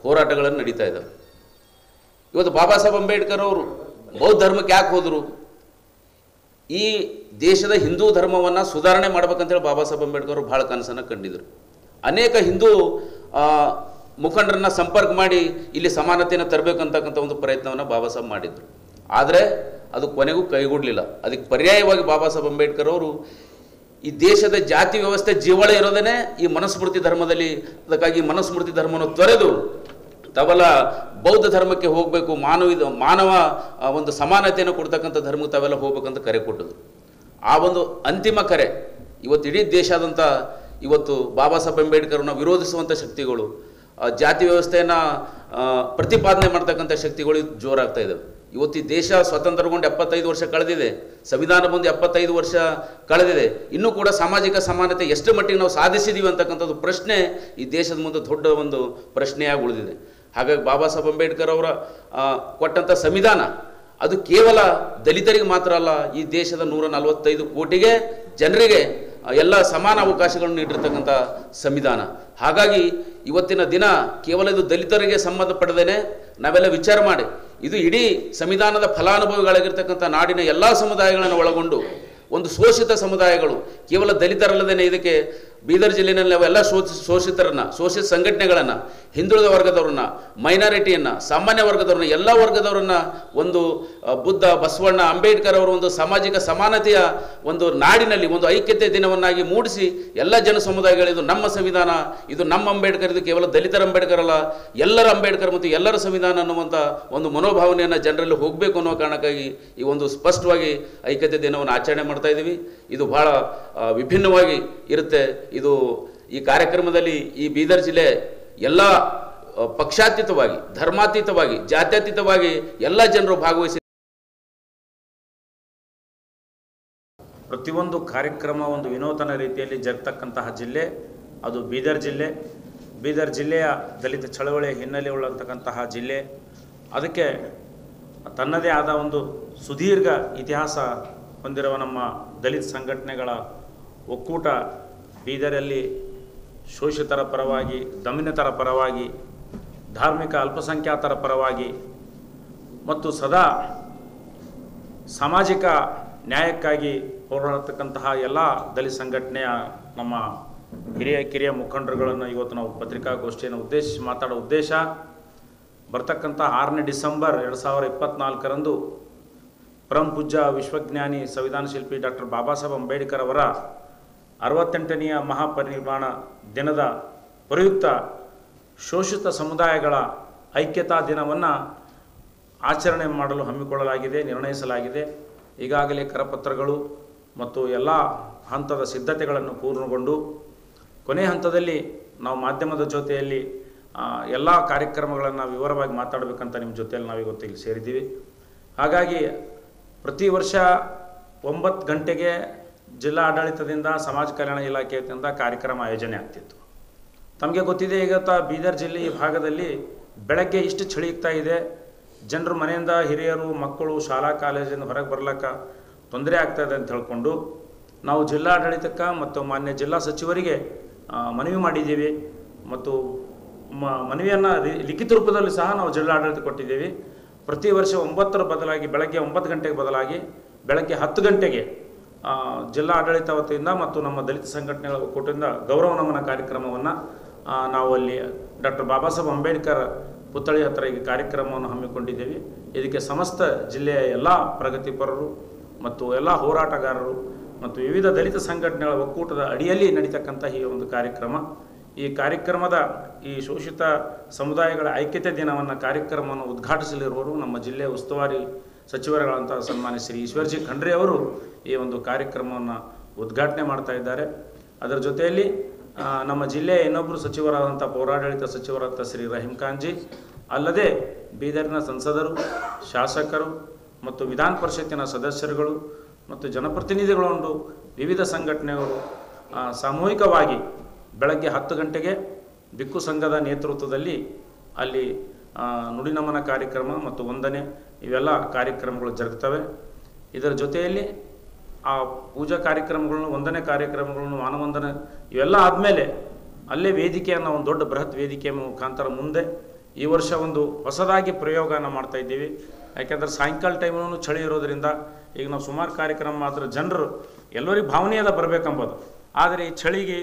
ಹೋರಾಟಗಳನ್ನು ನಡೀತಾ ಇದ್ದಾವೆ. ಇವತ್ತು ಬಾಬಾ ಸಾಹೇಬ್ ಅಂಬೇಡ್ಕರ್ ಅವರು ಬೌದ್ಧ ಧರ್ಮಕ್ಕೆ ಯಾಕೆ ಹೋದರು? ಈ ದೇಶದ ಹಿಂದೂ ಧರ್ಮವನ್ನು ಸುಧಾರಣೆ ಮಾಡ್ಬೇಕಂತೇಳಿ ಬಾಬಾ ಸಾಹೇಬ್ ಅಂಬೇಡ್ಕರ್ ಅವರು ಭಾಳ ಕನಸನ್ನು ಕಂಡಿದ್ದರು. ಅನೇಕ ಹಿಂದೂ ಮುಖಂಡರನ್ನ ಸಂಪರ್ಕ ಮಾಡಿ ಇಲ್ಲಿ ಸಮಾನತೆಯನ್ನು ತರಬೇಕಂತಕ್ಕಂಥ ಒಂದು ಪ್ರಯತ್ನವನ್ನು ಬಾಬಾ ಸಾಹೇಬ್ ಮಾಡಿದರು. ಆದರೆ ಅದು ಕೊನೆಗೂ ಕೈಗೂಡಲಿಲ್ಲ. ಅದಕ್ಕೆ ಪರ್ಯಾಯವಾಗಿ ಬಾಬಾ ಸಾಹೇಬ್ ಅಂಬೇಡ್ಕರ್ ಅವರು ಈ ದೇಶದ ಜಾತಿ ವ್ಯವಸ್ಥೆ ಜೀವಳ ಇರೋದೇ ಈ ಮನುಸ್ಮೃತಿ ಧರ್ಮದಲ್ಲಿ, ಅದಕ್ಕಾಗಿ ಮನುಸ್ಮೃತಿ ಧರ್ಮವನ್ನು ತೊರೆದು ತಾವೆಲ್ಲ ಬೌದ್ಧ ಧರ್ಮಕ್ಕೆ ಹೋಗಬೇಕು, ಮಾನವ ಒಂದು ಸಮಾನತೆಯನ್ನು ಕೊಡ್ತಕ್ಕಂಥ ಧರ್ಮಕ್ಕೆ ತಾವೆಲ್ಲ ಹೋಗ್ಬೇಕಂತ ಕರೆ ಕೊಟ್ಟಿದ್ರು. ಆ ಒಂದು ಅಂತಿಮ ಕರೆ ಇವತ್ತು ಇಡೀ ದೇಶಾದ್ಯಂತ ಇವತ್ತು ಬಾಬಾ ಸಾಹೇಬ್ ಅಂಬೇಡ್ಕರ್ನ ವಿರೋಧಿಸುವಂಥ ಶಕ್ತಿಗಳು, ಜಾತಿ ವ್ಯವಸ್ಥೆಯನ್ನು ಪ್ರತಿಪಾದನೆ ಮಾಡ್ತಕ್ಕಂಥ ಶಕ್ತಿಗಳು ಜೋರಾಗ್ತಾ ಇದ್ದಾವೆ. ಇವತ್ತು ಈ ದೇಶ ಸ್ವತಂತ್ರಗೊಂಡು 75 ವರ್ಷ ಕಳೆದಿದೆ, ಸಂವಿಧಾನ ಬಂದು 75 ವರ್ಷ ಕಳೆದಿದೆ. ಇನ್ನೂ ಕೂಡ ಸಾಮಾಜಿಕ ಸಮಾನತೆ ಎಷ್ಟು ಮಟ್ಟಿಗೆ ನಾವು ಸಾಧಿಸಿದ್ದೀವಿ ಅಂತಕ್ಕಂಥದ್ದು ಪ್ರಶ್ನೆ ಈ ದೇಶದ ಮುಂದೆ ದೊಡ್ಡ ಒಂದು ಪ್ರಶ್ನೆಯಾಗಿ ಉಳಿದಿದೆ. ಹಾಗಾಗಿ ಬಾಬಾ ಸಾಹೇಬ್ ಅಂಬೇಡ್ಕರ್ ಅವರ ಕೊಟ್ಟಂಥ ಸಂವಿಧಾನ ಅದು ಕೇವಲ ದಲಿತರಿಗೆ ಮಾತ್ರ ಅಲ್ಲ, ಈ ದೇಶದ 145 ಕೋಟಿಗೆ ಜನರಿಗೆ ಎಲ್ಲ ಸಮಾನ ಅವಕಾಶಗಳನ್ನು ನೀಡಿರ್ತಕ್ಕಂಥ ಸಂವಿಧಾನ. ಹಾಗಾಗಿ ಇವತ್ತಿನ ದಿನ ಕೇವಲ ಇದು ದಲಿತರಿಗೆ ಸಂಬಂಧಪಡದೇನೆ ನಾವೆಲ್ಲ ವಿಚಾರ ಮಾಡಿ ಇದು ಇಡೀ ಸಂವಿಧಾನದ ಫಲಾನುಭವಿಗಳಾಗಿರ್ತಕ್ಕಂಥ ನಾಡಿನ ಎಲ್ಲ ಸಮುದಾಯಗಳನ್ನು ಒಳಗೊಂಡು ಒಂದು ಶೋಷಿತ ಸಮುದಾಯಗಳು, ಕೇವಲ ದಲಿತರಲ್ಲದೇನೆ ಇದಕ್ಕೆ ಬೀದರ್ ಜಿಲ್ಲೆಯಲ್ಲಿ ನಾವೆಲ್ಲ ಶೋಷಿತ ಸಂಘಟನೆಗಳನ್ನು, ಹಿಂದುಳಿದ ವರ್ಗದವ್ರನ್ನ, ಮೈನಾರಿಟಿಯನ್ನು, ಸಾಮಾನ್ಯ ವರ್ಗದವ್ರನ್ನ, ಎಲ್ಲ ವರ್ಗದವ್ರನ್ನ ಒಂದು ಬುದ್ಧ, ಬಸವಣ್ಣ, ಅಂಬೇಡ್ಕರ್ ಅವರ ಒಂದು ಸಾಮಾಜಿಕ ಸಮಾನತೆಯ ಒಂದು ನಾಡಿನಲ್ಲಿ ಒಂದು ಐಕ್ಯತೆ ದಿನವನ್ನಾಗಿ ಮೂಡಿಸಿ ಎಲ್ಲ ಜನ ಸಮುದಾಯಗಳು ಇದು ನಮ್ಮ ಸಂವಿಧಾನ, ಇದು ನಮ್ಮ ಅಂಬೇಡ್ಕರ್, ಇದು ಕೇವಲ ದಲಿತರ ಅಂಬೇಡ್ಕರ್ ಅಲ್ಲ, ಎಲ್ಲರ ಅಂಬೇಡ್ಕರ್ ಮತ್ತು ಎಲ್ಲರ ಸಂವಿಧಾನ ಅನ್ನುವಂಥ ಒಂದು ಮನೋಭಾವನೆಯನ್ನು ಜನರಲ್ಲಿ ಹೋಗಬೇಕು ಅನ್ನೋ ಕಾರಣಕ್ಕಾಗಿ ಈ ಒಂದು ಸ್ಪಷ್ಟವಾಗಿ ಐಕ್ಯತೆ ದಿನವನ್ನು ಆಚರಣೆ ಮಾಡ್ತಾ ಇದ್ದೀವಿ. ಇದು ಬಹಳ ವಿಭಿನ್ನವಾಗಿ ಇರುತ್ತೆ. ಇದು ಈ ಕಾರ್ಯಕ್ರಮದಲ್ಲಿ ಈ ಬೀದರ್ ಜಿಲ್ಲೆ ಎಲ್ಲ ಪಕ್ಷಾತೀತವಾಗಿ, ಧರ್ಮಾತೀತವಾಗಿ, ಜಾತ್ಯತೀತವಾಗಿ ಎಲ್ಲ ಜನರು ಭಾಗವಹಿಸಿ ಪ್ರತಿಯೊಂದು ಕಾರ್ಯಕ್ರಮ ಒಂದು ವಿನೂತನ ರೀತಿಯಲ್ಲಿ ಜರುಗತಕ್ಕಂತಹ ಜಿಲ್ಲೆ ಅದು ಬೀದರ್ ಜಿಲ್ಲೆ. ಬೀದರ್ ಜಿಲ್ಲೆಯ ದಲಿತ ಚಳವಳಿಯ ಹಿನ್ನೆಲೆ ಉಳ್ಳಂತಕ್ಕಂತಹ ಜಿಲ್ಲೆ. ಅದಕ್ಕೆ ತನ್ನದೇ ಆದ ಒಂದು ಸುದೀರ್ಘ ಇತಿಹಾಸ ಹೊಂದಿರುವ ನಮ್ಮ ದಲಿತ ಸಂಘಟನೆಗಳ ಒಕ್ಕೂಟ ಬೀದರಲ್ಲಿ ಶೋಷಿತರ ಪರವಾಗಿ, ದಮನಿತರ ಪರವಾಗಿ, ಧಾರ್ಮಿಕ ಅಲ್ಪಸಂಖ್ಯಾತರ ಪರವಾಗಿ ಮತ್ತು ಸದಾ ಸಾಮಾಜಿಕ ನ್ಯಾಯಕ್ಕಾಗಿ ಹೋರಾಡತಕ್ಕಂತಹ ಎಲ್ಲ ದಲಿತ ಸಂಘಟನೆಯ ನಮ್ಮ ಕಿರಿಯ ಮುಖಂಡರುಗಳನ್ನು ಇವತ್ತು ನಾವು ಪತ್ರಿಕಾಗೋಷ್ಠಿಯನ್ನು ಉದ್ದೇಶಿಸಿ ಮಾತಾಡೋ ಉದ್ದೇಶ, ಬರ್ತಕ್ಕಂಥ 6ನೇ ಡಿಸೆಂಬರ್ 2024ರಂದು ಪರಮ ಪೂಜ್ಯ ವಿಶ್ವಜ್ಞಾನಿ ಸಂವಿಧಾನ ಶಿಲ್ಪಿ ಡಾಕ್ಟರ್ ಬಾಬಾ ಸಾಹೇಬ್ ಅಂಬೇಡ್ಕರ್ ಅವರ 68ನೆಯ ಮಹಾಪರಿನಿರ್ವಾಣ ದಿನದ ಪ್ರಯುಕ್ತ ಶೋಷಿತ ಸಮುದಾಯಗಳ ಐಕ್ಯತಾ ದಿನವನ್ನು ಆಚರಣೆ ಮಾಡಲು ಹಮ್ಮಿಕೊಳ್ಳಲಾಗಿದೆ, ನಿರ್ಣಯಿಸಲಾಗಿದೆ. ಈಗಾಗಲೇ ಕರಪತ್ರಗಳು ಮತ್ತು ಎಲ್ಲ ಹಂತದ ಸಿದ್ಧತೆಗಳನ್ನು ಪೂರ್ಣಗೊಂಡು ಕೊನೆ ಹಂತದಲ್ಲಿ ನಾವು ಮಾಧ್ಯಮದ ಜೊತೆಯಲ್ಲಿ ಎಲ್ಲ ಕಾರ್ಯಕ್ರಮಗಳನ್ನು ವಿವರವಾಗಿ ಮಾತಾಡಬೇಕಂತ ನಿಮ್ಮ ಜೊತೆಯಲ್ಲಿ ನಾವಿವತ್ತು ಇಲ್ಲಿ ಸೇರಿದ್ದೀವಿ. ಹಾಗಾಗಿ ಪ್ರತಿ ವರ್ಷ 9 ಗಂಟೆಗೆ ಜಿಲ್ಲಾ ಆಡಳಿತದಿಂದ, ಸಮಾಜ ಕಲ್ಯಾಣ ಇಲಾಖೆಯಿಂದ ಕಾರ್ಯಕ್ರಮ ಆಯೋಜನೆ ಆಗ್ತಿತ್ತು. ತಮಗೆ ಗೊತ್ತಿದೆ, ಈಗ ಬೀದರ್ ಜಿಲ್ಲೆ ಈ ಭಾಗದಲ್ಲಿ ಬೆಳಗ್ಗೆ ಇಷ್ಟು ಚಳಿ ಇರ್ತಾ ಇದೆ, ಜನರು ಮನೆಯಿಂದ ಹಿರಿಯರು, ಮಕ್ಕಳು ಶಾಲಾ ಕಾಲೇಜಿಂದ ಹೊರಗೆ ಬರ್ಲಿಕ್ಕೆ ತೊಂದರೆ ಆಗ್ತಾಯಿದೆ ಅಂತ ಹೇಳ್ಕೊಂಡು ನಾವು ಜಿಲ್ಲಾಡಳಿತಕ್ಕೆ ಮತ್ತು ಮಾನ್ಯ ಜಿಲ್ಲಾ ಸಚಿವರಿಗೆ ಮನವಿ ಮಾಡಿದ್ದೀವಿ ಮತ್ತು ಮನವಿಯನ್ನು ಲಿಖಿತ ರೂಪದಲ್ಲಿ ಸಹ ನಾವು ಜಿಲ್ಲಾಡಳಿತ ಕೊಟ್ಟಿದ್ದೀವಿ. ಪ್ರತಿ ವರ್ಷ 9ರ ಬದಲಾಗಿ ಬೆಳಗ್ಗೆ 9 ಗಂಟೆಗೆ ಬದಲಾಗಿ ಬೆಳಗ್ಗೆ 10 ಗಂಟೆಗೆ ಜಿಲ್ಲಾ ಆಡಳಿತ ವತಿಯಿಂದ ಮತ್ತು ನಮ್ಮ ದಲಿತ ಸಂಘಟನೆಗಳ ಒಕ್ಕೂಟದಿಂದ ಗೌರವ ನಮನ ಕಾರ್ಯಕ್ರಮವನ್ನು ನಾವು ಅಲ್ಲಿ ಡಾಕ್ಟರ್ ಬಾಬಾ ಸಾಹೇಬ್ ಅಂಬೇಡ್ಕರ್ ಪುತ್ಥಳಿ ಹತ್ತಿರ ಈ ಕಾರ್ಯಕ್ರಮವನ್ನು ಹಮ್ಮಿಕೊಂಡಿದ್ದೇವೆ. ಇದಕ್ಕೆ ಸಮಸ್ತ ಜಿಲ್ಲೆಯ ಎಲ್ಲ ಪ್ರಗತಿಪರರು ಮತ್ತು ಎಲ್ಲ ಹೋರಾಟಗಾರರು ಮತ್ತು ವಿವಿಧ ದಲಿತ ಸಂಘಟನೆಗಳ ಒಕ್ಕೂಟದ ಅಡಿಯಲ್ಲಿ ನಡೀತಕ್ಕಂಥ ಈ ಒಂದು ಕಾರ್ಯಕ್ರಮ. ಈ ಕಾರ್ಯಕ್ರಮದ ಈ ಶೋಷಿತ ಸಮುದಾಯಗಳ ಐಕ್ಯತೆ ದಿನವನ್ನು ಕಾರ್ಯಕ್ರಮವನ್ನು ಉದ್ಘಾಟಿಸಲಿರುವರು ನಮ್ಮ ಜಿಲ್ಲೆಯ ಉಸ್ತುವಾರಿ ಸಚಿವರುಗಳಂಥ ಸನ್ಮಾನ್ಯ ಶ್ರೀ ಈಶ್ವರ್ಜಿ ಖಂಡ್ರೆ ಅವರು ಈ ಒಂದು ಕಾರ್ಯಕ್ರಮವನ್ನು ಉದ್ಘಾಟನೆ ಮಾಡ್ತಾ ಇದ್ದಾರೆ. ಅದರ ಜೊತೆಯಲ್ಲಿ ನಮ್ಮ ಜಿಲ್ಲೆಯ ಇನ್ನೊಬ್ಬರು ಸಚಿವರಾದಂಥ ಪೌರಾಡಳಿತ ಸಚಿವರಾದ ಶ್ರೀ ರಹೀಂ ಖಾನ್ಜಿ, ಅಲ್ಲದೆ ಬೀದರ್ನ ಸಂಸದರು, ಶಾಸಕರು ಮತ್ತು ವಿಧಾನ ಪರಿಷತ್ತಿನ ಸದಸ್ಯರುಗಳು ಮತ್ತು ಜನಪ್ರತಿನಿಧಿಗಳು, ವಿವಿಧ ಸಂಘಟನೆಗಳು ಸಾಮೂಹಿಕವಾಗಿ ಬೆಳಗ್ಗೆ 10 ಗಂಟೆಗೆ ಬಿಕ್ಕು ಸಂಘದ ನೇತೃತ್ವದಲ್ಲಿ ಅಲ್ಲಿ ನುಡಿನಮನ ಕಾರ್ಯಕ್ರಮ ಮತ್ತು ವಂದನೆ ಇವೆಲ್ಲ ಕಾರ್ಯಕ್ರಮಗಳು ಜರುಗ್ತವೆ. ಇದರ ಜೊತೆಯಲ್ಲಿ ಆ ಪೂಜಾ ಕಾರ್ಯಕ್ರಮಗಳನ್ನು, ವಂದನೆ ಕಾರ್ಯಕ್ರಮಗಳನ್ನು, ಮಾನವಂದನೆ ಇವೆಲ್ಲ ಆದಮೇಲೆ ಅಲ್ಲೇ ವೇದಿಕೆಯನ್ನು, ಒಂದು ದೊಡ್ಡ ಬೃಹತ್ ವೇದಿಕೆಯ ಮುಖಾಂತರ ಮುಂದೆ ಈ ವರ್ಷ ಒಂದು ಹೊಸದಾಗಿ ಪ್ರಯೋಗನ ಮಾಡ್ತಾ ಇದ್ದೀವಿ. ಯಾಕೆಂದರೆ ಸಾಯಂಕಾಲ ಟೈಮಲ್ಲೂ ಚಳಿ ಇರೋದರಿಂದ ಈಗ ನಾವು ಸುಮಾರು ಕಾರ್ಯಕ್ರಮ ಮಾತ್ರ ಜನರು ಎಲ್ಲರಿಗೂ ಭಾವನೆಯದ ಬರಬೇಕಂಬೋದು. ಆದರೆ ಈ ಚಳಿಗೆ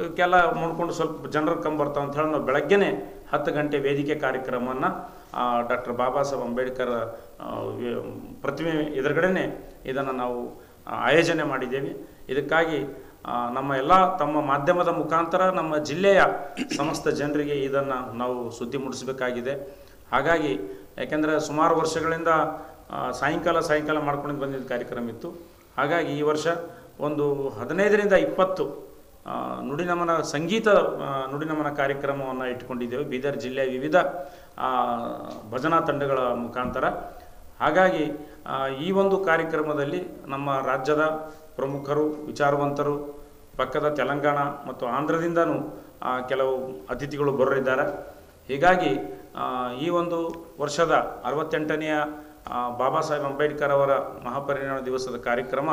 ಇವಕ್ಕೆಲ್ಲ ನೋಡ್ಕೊಂಡು ಸ್ವಲ್ಪ ಜನರು ಕಂಬರ್ತಾವೆ ಅಂತ ಹೇಳಿ ನಾವು ಬೆಳಗ್ಗೆನೇ 10 ಗಂಟೆ ವೇದಿಕೆ ಕಾರ್ಯಕ್ರಮವನ್ನು ಡಾಕ್ಟರ್ ಬಾಬಾ ಸಾಹೇಬ್ ಅಂಬೇಡ್ಕರ್ ಪ್ರತಿಮೆ ಎದುರುಗಡೆನೆ ಇದನ್ನು ನಾವು ಆಯೋಜನೆ ಮಾಡಿದ್ದೇವೆ. ಇದಕ್ಕಾಗಿ ನಮ್ಮ ಎಲ್ಲ ತಮ್ಮ ಮಾಧ್ಯಮದ ಮುಖಾಂತರ ನಮ್ಮ ಜಿಲ್ಲೆಯ ಸಮಸ್ತ ಜನರಿಗೆ ಇದನ್ನು ನಾವು ಸುದ್ದಿ ಮುಟ್ಟಿಸಬೇಕಾಗಿದೆ. ಹಾಗಾಗಿ ಯಾಕೆಂದರೆ ಸುಮಾರು ವರ್ಷಗಳಿಂದ ಸಾಯಂಕಾಲ ಮಾಡ್ಕೊಂಡು ಬಂದಿದ್ದ ಕಾರ್ಯಕ್ರಮ ಇತ್ತು. ಹಾಗಾಗಿ ಈ ವರ್ಷ ಒಂದು 15ರಿಂದ 20 ನುಡಿನಮನ ಸಂಗೀತ ನುಡಿನಮನ ಕಾರ್ಯಕ್ರಮವನ್ನು ಇಟ್ಕೊಂಡಿದ್ದೇವೆ ಬೀದರ್ ಜಿಲ್ಲೆಯ ವಿವಿಧ ಭಜನಾ ತಂಡಗಳ ಮುಖಾಂತರ. ಹಾಗಾಗಿ ಈ ಒಂದು ಕಾರ್ಯಕ್ರಮದಲ್ಲಿ ನಮ್ಮ ರಾಜ್ಯದ ಪ್ರಮುಖರು, ವಿಚಾರವಂತರು, ಪಕ್ಕದ ತೆಲಂಗಾಣ ಮತ್ತು ಆಂಧ್ರದಿಂದನೂ ಕೆಲವು ಅತಿಥಿಗಳು ಬರಲಿದ್ದಾರೆ. ಹೀಗಾಗಿ ಈ ಒಂದು ವರ್ಷದ 68ನೆಯ ಬಾಬಾ ಸಾಹೇಬ್ ಅಂಬೇಡ್ಕರ್ ಅವರ ಮಹಾಪರಿನಿರ್ವಾಣ ದಿವಸದ ಕಾರ್ಯಕ್ರಮ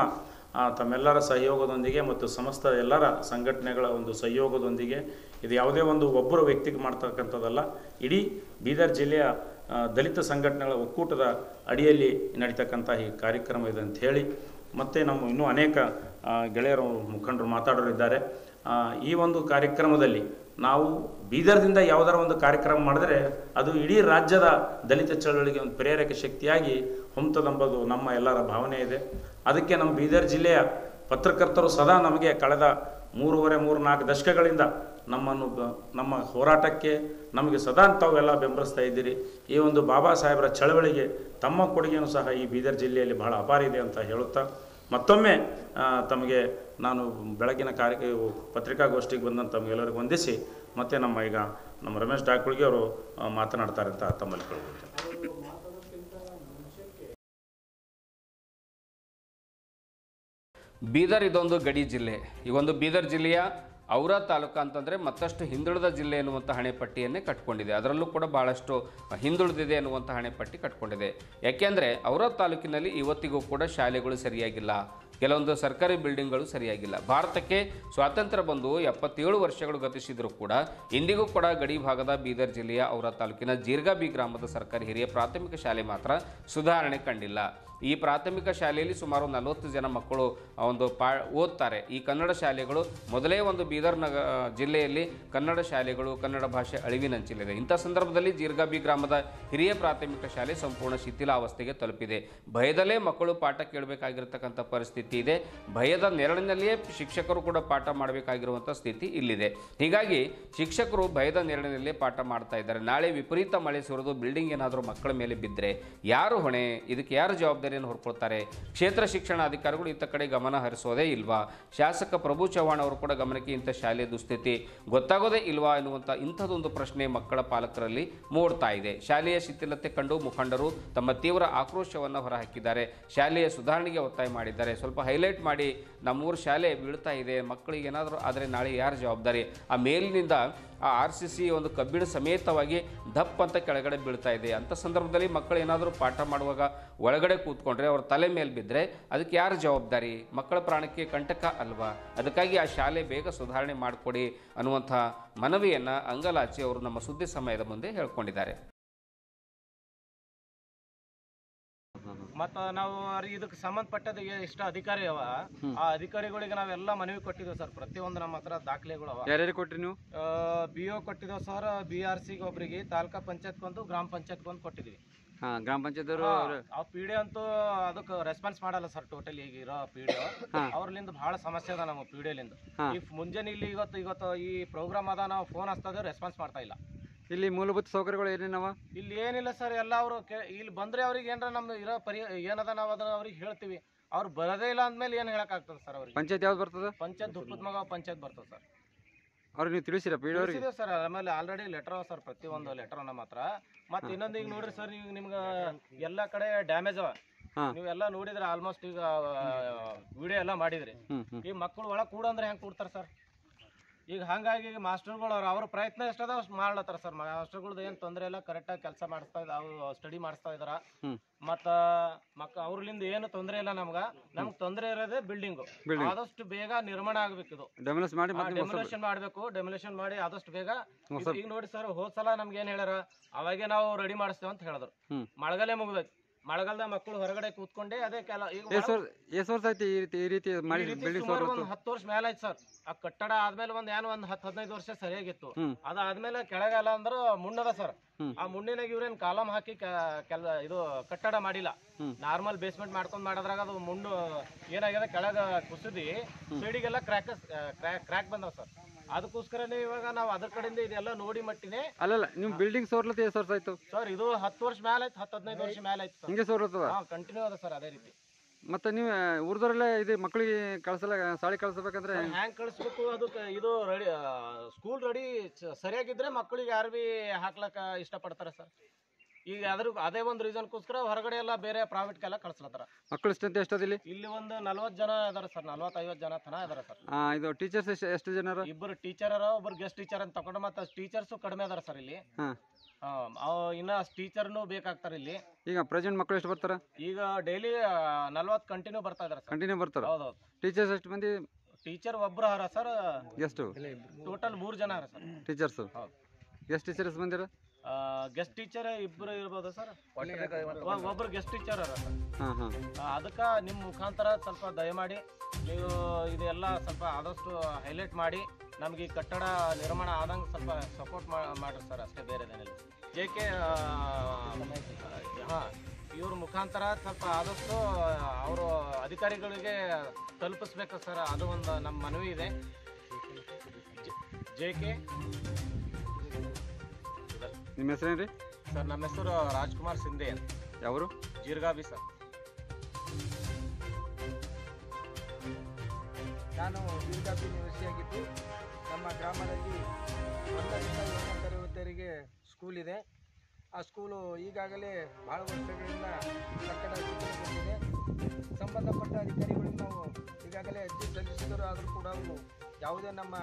ತಮ್ಮೆಲ್ಲರ ಸಹಯೋಗದೊಂದಿಗೆ ಮತ್ತು ಸಮಸ್ತ ಎಲ್ಲರ ಸಂಘಟನೆಗಳ ಒಂದು ಸಹಯೋಗದೊಂದಿಗೆ, ಇದು ಯಾವುದೇ ಒಂದು ಒಬ್ಬರು ವ್ಯಕ್ತಿಗೆ ಮಾಡ್ತಕ್ಕಂಥದ್ದಲ್ಲ, ಇಡೀ ಬೀದರ್ ಜಿಲ್ಲೆಯ ದಲಿತ ಸಂಘಟನೆಗಳ ಒಕ್ಕೂಟದ ಅಡಿಯಲ್ಲಿ ನಡೀತಕ್ಕಂಥ ಈ ಕಾರ್ಯಕ್ರಮ ಇದೆ ಅಂತ ಹೇಳಿ, ಮತ್ತು ನಮ್ಮ ಇನ್ನೂ ಅನೇಕ ಗೆಳೆಯರು ಮುಖಂಡರು ಮಾತಾಡೋರಿದ್ದಾರೆ. ಈ ಒಂದು ಕಾರ್ಯಕ್ರಮದಲ್ಲಿ ನಾವು ಬೀದರ್ದಿಂದ ಯಾವುದಾರ ಒಂದು ಕಾರ್ಯಕ್ರಮ ಮಾಡಿದ್ರೆ ಅದು ಇಡೀ ರಾಜ್ಯದ ದಲಿತ ಚಳವಳಿಗೆ ಒಂದು ಪ್ರೇರಕ ಶಕ್ತಿಯಾಗಿ ಹೊಮ್ತದೆಂಬುದು ನಮ್ಮ ಎಲ್ಲರ ಭಾವನೆ ಇದೆ. ಅದಕ್ಕೆ ನಮ್ಮ ಬೀದರ್ ಜಿಲ್ಲೆಯ ಪತ್ರಕರ್ತರು ಸದಾ ನಮಗೆ ಕಳೆದ 3-4 ದಶಕಗಳಿಂದ ನಮ್ಮ ಹೋರಾಟಕ್ಕೆ ನಮಗೆ ಸದಾ ತಾವೆಲ್ಲ ಬೆಂಬಲಿಸ್ತಾ ಇದ್ದೀರಿ. ಈ ಒಂದು ಬಾಬಾ ಸಾಹೇಬರ ಚಳವಳಿಗೆ ತಮ್ಮ ಕೊಡುಗೆಯೂ ಸಹ ಈ ಬೀದರ್ ಜಿಲ್ಲೆಯಲ್ಲಿ ಬಹಳ ಅಪಾರ ಇದೆ ಅಂತ ಹೇಳುತ್ತಾ, ಮತ್ತೊಮ್ಮೆ ತಮಗೆ ನಾನು ಬೆಳಗಿನ ಪತ್ರಿಕಾಗೋಷ್ಠಿಗೆ ಬಂದಂಥ ತಮಗೆಲ್ಲರಿಗೂ ವಂದಿಸಿ, ಮತ್ತು ನಮ್ಮ ರಮೇಶ್ ಡಾಕುಳ್ಗಿ ಅವರು ಮಾತನಾಡ್ತಾರೆ ಅಂತ ತಮ್ಮಲ್ಲಿ ಕೇಳ್ಕೊಳ್ತೇನೆ. ಬೀದರ್ ಇದೊಂದು ಗಡಿ ಜಿಲ್ಲೆ. ಈ ಒಂದು ಬೀದರ್ ಜಿಲ್ಲೆಯ ಔರಾ ತಾಲೂಕು ಅಂತಂದರೆ ಮತ್ತಷ್ಟು ಹಿಂದುಳಿದ ಜಿಲ್ಲೆ ಎನ್ನುವಂಥ ಹಣೆಪಟ್ಟಿಯನ್ನೇ ಕಟ್ಕೊಂಡಿದೆ. ಅದರಲ್ಲೂ ಕೂಡ ಭಾಳಷ್ಟು ಹಿಂದುಳಿದಿದೆ ಎನ್ನುವಂಥ ಹಣೆಪಟ್ಟಿ ಕಟ್ಕೊಂಡಿದೆ. ಯಾಕೆಂದರೆ ಔರಾ ತಾಲೂಕಿನಲ್ಲಿ ಇವತ್ತಿಗೂ ಕೂಡ ಶಾಲೆಗಳು ಸರಿಯಾಗಿಲ್ಲ, ಕೆಲವೊಂದು ಸರ್ಕಾರಿ ಬಿಲ್ಡಿಂಗ್ಗಳು ಸರಿಯಾಗಿಲ್ಲ. ಭಾರತಕ್ಕೆ ಸ್ವಾತಂತ್ರ್ಯ ಬಂದು 77 ವರ್ಷಗಳು ಗತಿಸಿದರೂ ಕೂಡ ಇಂದಿಗೂ ಕೂಡ ಗಡಿ ಭಾಗದ ಬೀದರ್ ಜಿಲ್ಲೆಯ ಔರಾ ತಾಲೂಕಿನ ಜೀರ್ಗಾಬಿ ಗ್ರಾಮದ ಸರ್ಕಾರಿ ಹಿರಿಯ ಪ್ರಾಥಮಿಕ ಶಾಲೆ ಮಾತ್ರ ಸುಧಾರಣೆ ಕಂಡಿಲ್ಲ. ಈ ಪ್ರಾಥಮಿಕ ಶಾಲೆಯಲ್ಲಿ ಸುಮಾರು 40 ಜನ ಮಕ್ಕಳು ಓದ್ತಾರೆ. ಈ ಕನ್ನಡ ಶಾಲೆಗಳು ಮೊದಲೇ ಒಂದು ಬೀದರ್ ಜಿಲ್ಲೆಯಲ್ಲಿ ಕನ್ನಡ ಶಾಲೆಗಳು, ಕನ್ನಡ ಭಾಷೆ ಅಳಿವಿನಂಚಿಲಿದೆ. ಇಂಥ ಸಂದರ್ಭದಲ್ಲಿ ಜೀರ್ಗಾಬಿ ಗ್ರಾಮದ ಹಿರಿಯ ಪ್ರಾಥಮಿಕ ಶಾಲೆ ಸಂಪೂರ್ಣ ಶಿಥಿಲಾವಸ್ಥೆಗೆ ತಲುಪಿದೆ. ಭಯದಲ್ಲೇ ಮಕ್ಕಳು ಪಾಠ ಕೇಳಬೇಕಾಗಿರ್ತಕ್ಕಂಥ ಪರಿಸ್ಥಿತಿ ಇದೆ. ಭಯದ ನೆರಳಿನಲ್ಲಿಯೇ ಶಿಕ್ಷಕರು ಕೂಡ ಪಾಠ ಮಾಡಬೇಕಾಗಿರುವಂಥ ಸ್ಥಿತಿ ಇಲ್ಲಿದೆ. ಹೀಗಾಗಿ ಶಿಕ್ಷಕರು ಭಯದ ನೆರಳಿನಲ್ಲೇ ಪಾಠ ಮಾಡ್ತಾ ಇದ್ದಾರೆ. ನಾಳೆ ವಿಪರೀತ ಮಳೆ ಸುರಿದು ಬಿಲ್ಡಿಂಗ್ ಏನಾದರೂ ಮಕ್ಕಳ ಮೇಲೆ ಬಿದ್ದರೆ ಯಾರು ಹೊಣೆ? ಇದಕ್ಕೆ ಯಾರು ಜವಾಬ್ದಾರಿಯನ್ನು ಹೊರ್ಕೊಳ್ತಾರೆ? ಕ್ಷೇತ್ರ ಶಿಕ್ಷಣಾಧಿಕಾರಿಗಳು ಇತ್ತ ಕಡೆ ಗಮನ ಹರಿಸೋದೇ ಇಲ್ವಾ? ಶಾಸಕ ಪ್ರಭು ಚವ್ಹಾಣ್ ಅವರು ಕೂಡ ಗಮನಕ್ಕೆ ಇಂಥ ಶಾಲೆಯ ದುಸ್ಥಿತಿ ಗೊತ್ತಾಗೋದೇ ಇಲ್ವಾ ಎನ್ನುವಂಥ ಇಂಥದ್ದೊಂದು ಪ್ರಶ್ನೆ ಮಕ್ಕಳ ಪಾಲಕರಲ್ಲಿ ಮೂಡ್ತಾ ಇದೆ. ಶಾಲೆಯ ಶಿಥಿಲತೆ ಕಂಡು ಮುಖಂಡರು ತಮ್ಮ ತೀವ್ರ ಆಕ್ರೋಶವನ್ನು ಹೊರಹಾಕಿದ್ದಾರೆ. ಶಾಲೆಯ ಸುಧಾರಣೆಗೆ ಒತ್ತಾಯ ಮಾಡಿದ್ದಾರೆ. ಸ್ವಲ್ಪ ಹೈಲೈಟ್ ಮಾಡಿ, ನಮ್ಮೂರು ಶಾಲೆ ಬೀಳ್ತಾ ಇದೆ, ಮಕ್ಕಳಿಗೆ ಏನಾದರೂ ಆದರೆ ನಾಳೆ ಯಾರು ಜವಾಬ್ದಾರಿ? ಆ ಮೇಲಿನಿಂದ ಆ RCC ಒಂದು ಕಬ್ಬಿಣ ಸಮೇತವಾಗಿ ದಪ್ಪ ಅಂತ ಕೆಳಗಡೆ ಬೀಳ್ತಾ ಇದೆ. ಅಂಥ ಸಂದರ್ಭದಲ್ಲಿ ಮಕ್ಕಳು ಏನಾದರೂ ಪಾಠ ಮಾಡುವಾಗ ಒಳಗಡೆ ಕೂತ್ಕೊಂಡ್ರೆ ಅವ್ರ ತಲೆ ಮೇಲೆ ಬಿದ್ದರೆ ಅದಕ್ಕೆ ಯಾರು ಜವಾಬ್ದಾರಿ? ಮಕ್ಕಳ ಪ್ರಾಣಕ್ಕೆ ಕಂಟಕ ಅಲ್ವಾ? ಅದಕ್ಕಾಗಿ ಆ ಶಾಲೆ ಬೇಗ ಸುಧಾರಣೆ ಮಾಡಿಕೊಡಿ ಅನ್ನುವಂಥ ಮನವಿಯನ್ನು ಅಂಗಲಾಚಿ ಅವರು ನಮ್ಮ ಸುದ್ದಿ ಸಮಯದ ಮುಂದೆ ಹೇಳ್ಕೊಂಡಿದ್ದಾರೆ. ಮತ್ತು ನಾವು ಇದಕ್ಕೆ ಸಂಬಂಧಪಟ್ಟದ ಎಷ್ಟು ಅಧಿಕಾರಿ ಅವ ಆ ಅಧಿಕಾರಿಗಳಿಗೆ ನಾವೆಲ್ಲ ಮನವಿ ಕೊಟ್ಟಿದ್ದೇವೆ ಸರ್. ಪ್ರತಿಯೊಂದು ನಮ್ಮ ಹತ್ರ ದಾಖಲೆಗಳು ಅವ. ಯಾರ್ಯಾರು ಕೊಟ್ರಿ ನೀವು? BO ಕೊಟ್ಟಿದ್ದೇವೆ ಸರ್, BRC ಒಬ್ಬರಿಗೆ, ತಾಲೂಕಾ ಪಂಚಾಯತ್ಗೊಂದು, ಗ್ರಾಮ ಪಂಚಾಯತ್ಗೊಂದು ಕೊಟ್ಟಿದ್ವಿ. ಗ್ರಾಮ ಪಂಚಾಯತ್ ಆ PD ಅಂತೂ ಅದಕ್ಕೆ ರೆಸ್ಪಾನ್ಸ್ ಮಾಡಲ್ಲ ಸರ್. ಟೋಟಲಿ ಈಗ ಇರೋ PD ಅವ್ರಲಿಂದ ಬಹಳ ಸಮಸ್ಯೆ ಅದ ನಮ್ಮ PDಲಿಂದ. ಈ ಮುಂಜಾನೆ ಇಲ್ಲಿ ಇವತ್ತು ಈ ಪ್ರೋಗ್ರಾಮ್ ಅದ, ನಾವು ಫೋನ್ ಹಚ್ತಾ ಇದ್ದೇವೆ, ರೆಸ್ಪಾನ್ಸ್ ಮಾಡ್ತಾ ಇಲ್ಲ. ಇಲ್ಲಿ ಮೂಲಭೂತ ಸೌಕರ್ಯಗಳು ಏನೇನವ? ಇಲ್ಲಿ ಏನಿಲ್ಲ ಸರ್. ಎಲ್ಲ ಅವರು ಇಲ್ಲಿ ಬಂದ್ರೆ ಅವ್ರಿಗೆ ಏನಾರ ನಮ್ದು ಇರೋ ಏನದ ನಾವು ಅದನ್ನ ಅವ್ರಿಗೆ ಹೇಳ್ತೀವಿ. ಅವ್ರು ಬರೋದೇ ಇಲ್ಲ ಅಂದ್ಮೇಲೆ ಏನು ಹೇಳಕ್ಕಾಗ್ತದೆ ಸರ್ ಅವ್ರಿಗೆ? ಪಂಚಾಯತ್ ಯಾವ್ದು ಬರ್ತದೆ? ಪಂಚಾಯತ್ ದುಪ್ಪತ್ಮಗ ಪಂಚಾಯತ್ ಬರ್ತದೆ ಸರ್. ಅವ್ರಿಗೆ ನೀವು ತಿಳಿಸಿರ PD ಅವ್ರಿಗೆ? ಸರ್ ಆಮೇಲೆ ಆಲ್ರೆಡಿ ಲೆಟರ್ ಅವ ಸರ್, ಪ್ರತಿಯೊಂದು ಲೆಟರ್ ನಮ್ಮ ಹತ್ರ. ಮತ್ತೆ ಇನ್ನೊಂದು ಈಗ ನೋಡ್ರಿ ಸರ್, ಈಗ ನಿಮ್ಗೆ ಎಲ್ಲ ಕಡೆ ಡ್ಯಾಮೇಜ್ ಅವ. ನೀವೆಲ್ಲ ನೋಡಿದ್ರೆ ಆಲ್ಮೋಸ್ಟ್ ಈಗ ವಿಡಿಯೋ ಎಲ್ಲ ಮಾಡಿದ್ರಿ. ಈ ಮಕ್ಕಳು ಒಳಗೆ ಕೂಡ ಅಂದ್ರೆ ಹೆಂಗೆ ಕೂಡ್ತಾರೆ ಸರ್? ಈಗ ಹಂಗಾಗಿ ಮಾಸ್ಟರ್ಗಳು ಅವ್ರ ಪ್ರಯತ್ನ ಎಷ್ಟದ ಅಷ್ಟು ಮಾಡ್ಲತ್ತಾರ ಸರ್. ಮಾಸ್ಟರ್ಗಳದ್ದು ಏನು ತೊಂದರೆ ಇಲ್ಲ, ಕರೆಕ್ಟಾಗಿ ಕೆಲಸ ಮಾಡಿಸ್ತಾ ಇದ್ದಾರೆ, ಸ್ಟಡಿ ಮಾಡಿಸ್ತಾ ಇದಾರ. ಮತ್ತು ಅವ್ರಲಿಂದ ಏನು ತೊಂದರೆ ಇಲ್ಲ ನಮ್ಗೆ ತೊಂದರೆ ಇರೋದೇ ಬಿಲ್ಡಿಂಗು. ಆದಷ್ಟು ಬೇಗ ನಿರ್ಮಾಣ ಆಗ್ಬೇಕು. ಇದು ಡೆಮೊಲೇಷನ್ ಮಾಡಬೇಕು. ಡೆಮೊಲೇಷನ್ ಮಾಡಿ ಆದಷ್ಟು ಬೇಗ. ಈಗ ನೋಡಿ ಸರ್, ಹೋದ್ ಸಲ ನಮ್ಗೆ ಏನ್ ಹೇಳ್ಯಾರ, ಅವಾಗೆ ನಾವು ರೆಡಿ ಮಾಡಿಸ್ತೇವೆ ಅಂತ ಹೇಳಿದ್ರು. ಮಳೆಗಾಲ ಮುಗ್ಬೇಕು. ಮಳೆಗಾಲದ ಮಕ್ಕಳು ಹೊರಗಡೆ ಕೂತ್ಕೊಂಡೆ ಅದೇ ಕೆಲ. ಈಗ 10 ವರ್ಷ ಆಯ್ತು ಈ ರೀತಿ ಸುಮಾರು ಒಂದು 10 ವರ್ಷ ಮೇಲೆ ಆಯ್ತು ಸರ್. ಆ ಕಟ್ಟಡ ಆದ್ಮೇಲೆ ಒಂದು 10-15 ವರ್ಷ ಸರಿಯಾಗಿತ್ತು. ಅದಾದ್ಮೇಲೆ ಕೆಳಗಾಲ ಅಂದ್ರೆ ಮುಣ್ಣದ ಸರ್. ಆ ಮುಣ್ಣಿನಾಗ ಇವ್ರೇನ್ ಕಾಲಮ್ ಹಾಕಿ ಇದು ಕಟ್ಟಡ ಮಾಡಿಲ್ಲ. ನಾರ್ಮಲ್ ಬೇಸ್ಮೆಂಟ್ ಮಾಡ್ಕೊಂಡ್ ಮಾಡಿದ್ರಾಗ ಅದು ಮುಣ್ಣು ಏನಾಗಿದೆ, ಕೆಳಗ ಕುಸಿದಿ ಸೈಡಿಗೆಲ್ಲ ಕ್ರ್ಯಾಕ್ ಬಂದವ ಸರ್. ಅದಕ್ಕೋಸ್ಕರನೇ ಇವಾಗ ನಾವು ಅದ್ರ ಕಡೆಯಿಂದ ಇದೆಲ್ಲ ನೋಡಿ ಮಟ್ಟಿನೇ. ಅಲ್ಲಲ್ಲ, ನಿಮ್ ಬಿಲ್ಡಿಂಗ್ ಸೋರ್ಲತ್ತ 10 ವರ್ಷ ಆಯ್ತು ಸರ್. ಇದು 10 ವರ್ಷ ಮೇಲೆ ಆಯ್ತು, 10-15 ವರ್ಷ ಮೇಲೆ ಆಯ್ತು ಹಿಂಗೆ ಸೋರ್ಲತ್ತದ. ಕಂಟಿನ್ಯೂ ಅದ ಸರ್ ಅದೇ ರೀತಿ. ಮತ್ತೆ ನೀವು ಊರ್ದವ್ರೆಲ್ಲ ಇದು ಮಕ್ಕಳಿಗೆ ಶಾಲೆ ಕಳ್ಸಬೇಕಂದ್ರೆ ಹ್ಯಾಂಗ್ ಕಳಿಸ್ಬೇಕು? ಅದಕ್ಕೆ ಇದು ರೆಡಿ, ಸ್ಕೂಲ್ ರೆಡಿ ಸರಿಯಾಗಿದ್ರೆ ಮಕ್ಕಳಿಗೆ ಯಾರು ಬಿ ಹಾಕ್ಲಕ್ಕ ಇಷ್ಟಪಡ್ತಾರೆ ಸರ್. ಈಗ ಅದೇ ಒಂದು ರೀಸನ್ಗೋಸ್ಕರ ಹೊರಗಡೆ ಎಲ್ಲ ಬೇರೆ ಪ್ರೈವೇಟ್ಗೆಲ್ಲ ಕಳ್ಸ್ಲತ್ತಾರ. ಮಕ್ಕಳು ಎಷ್ಟದಿಲ್ಲಿ? ಇಲ್ಲಿ ಒಂದು 40 ಜನ ಇದಾರೆ ಸರ್, 40-50 ಜನ ತನ ಇದಾರೆ ಸರ್. ಇದು ಟೀಚರ್ಸ್ ಎಷ್ಟು ಜನ? ಇಬ್ಬರು ಟೀಚರ್ ಅರ, ಒಬ್ಬರು ಗೆಸ್ಟ್ ಟೀಚರ್ ಅಂತ ತಗೊಂಡು. ಮತ್ತೆ ಟೀಚರ್ಸ್ ಕಡಿಮೆ ಅದಾರ ಸರ್ ಇಲ್ಲಿ. ಇನ್ನ ಟೀಚರ್ನು ಬೇಕಾಗ್ತಾರೆ ಇಲ್ಲಿ. ಈಗ ಪ್ರೆಸೆಂಟ್ ಮಕ್ಕಳು ಎಷ್ಟು ಬರ್ತಾರ? ಈಗ ಡೈಲಿ 40 ಕಂಟಿನ್ಯೂ ಬರ್ತಾ ಇದಾರೆ ಸರ್. ಕಂಟಿನ್ಯೂ ಬರ್ತಾರ? ಹೌದೌದು. ಟೀಚರ್ಸ್ ಎಷ್ಟು ಮಂದಿ? ಟೀಚರ್ ಒಬ್ರು ಹರ ಸರ್. ಎಷ್ಟು? ಟೋಟಲ್ 3 ಜನ ಹರ ಸರ್ ಟೀಚರ್ಸ್. ಗೆಸ್ಟ್ ಟೀಚರ್ಸ್ ಬಂದಿರ? ಗೆಸ್ಟ್ ಟೀಚರ್ ಇಬ್ಬರು ಇರ್ಬೋದು ಸರ್. ಒಬ್ರು ಗೆಸ್ಟ್ ಟೀಚರ್ ಅರ ಸರ್. ಅದಕ್ಕೆ ನಿಮ್ಮ ಮುಖಾಂತರ ಸ್ವಲ್ಪ ದಯಮಾಡಿ ನೀವು ಇದೆಲ್ಲ ಸ್ವಲ್ಪ ಆದಷ್ಟು ಹೈಲೈಟ್ ಮಾಡಿ ನಮ್ಗೆ ಈ ಕಟ್ಟಡ ನಿರ್ಮಾಣ ಆದಂಗೆ ಸ್ವಲ್ಪ ಸಪೋರ್ಟ್ ಮಾಡ್ರಿ ಸರ್. ಅಷ್ಟೇ, ಬೇರೆದೇನಿಲ್ಲ. JK ಇವ್ರ ಮುಖಾಂತರ ಸ್ವಲ್ಪ ಆದಷ್ಟು ಅವರು ಅಧಿಕಾರಿಗಳಿಗೆ ತಲುಪಿಸ್ಬೇಕು ಸರ್. ಅದು ಒಂದು ನಮ್ಮ ಮನವಿ ಇದೆ. JK. ನಿಮ್ಮ ಹೆಸರೇನ್ರಿ ಸರ್? ನಮ್ಮ ಹೆಸರು ರಾಜ್ಕುಮಾರ್ ಸಿಂಧೆ ಅಂತ. ಯಾವರು? ಜೀರ್ಗಾಬಿ ಸರ್. ನಾನು ಜೀರ್ಗಾಬಿ ನಿವಾಸಿಯಾಗಿದ್ದು, ನಮ್ಮ ಗ್ರಾಮದಲ್ಲಿ 1ರಿಂದ 7ನೇ ತರಗತಿಯವರೆಗೆ ಸ್ಕೂಲ್ ಇದೆ. ಆ ಸ್ಕೂಲು ಈಗಾಗಲೇ ಭಾಳ ವರ್ಷಗಳಿಂದ ಕಟ್ಟಡ ಸಿದ್ಧಗೊಂಡಿದೆ. ಸಂಬಂಧಪಟ್ಟ ಅಧಿಕಾರಿಗಳಿಗೆ ನಾವು ಈಗಾಗಲೇ ಅರ್ಜಿ ಸಲ್ಲಿಸಿದರು. ಆದರೂ ಕೂಡ ಅವರು ಯಾವುದೇ ನಮ್ಮ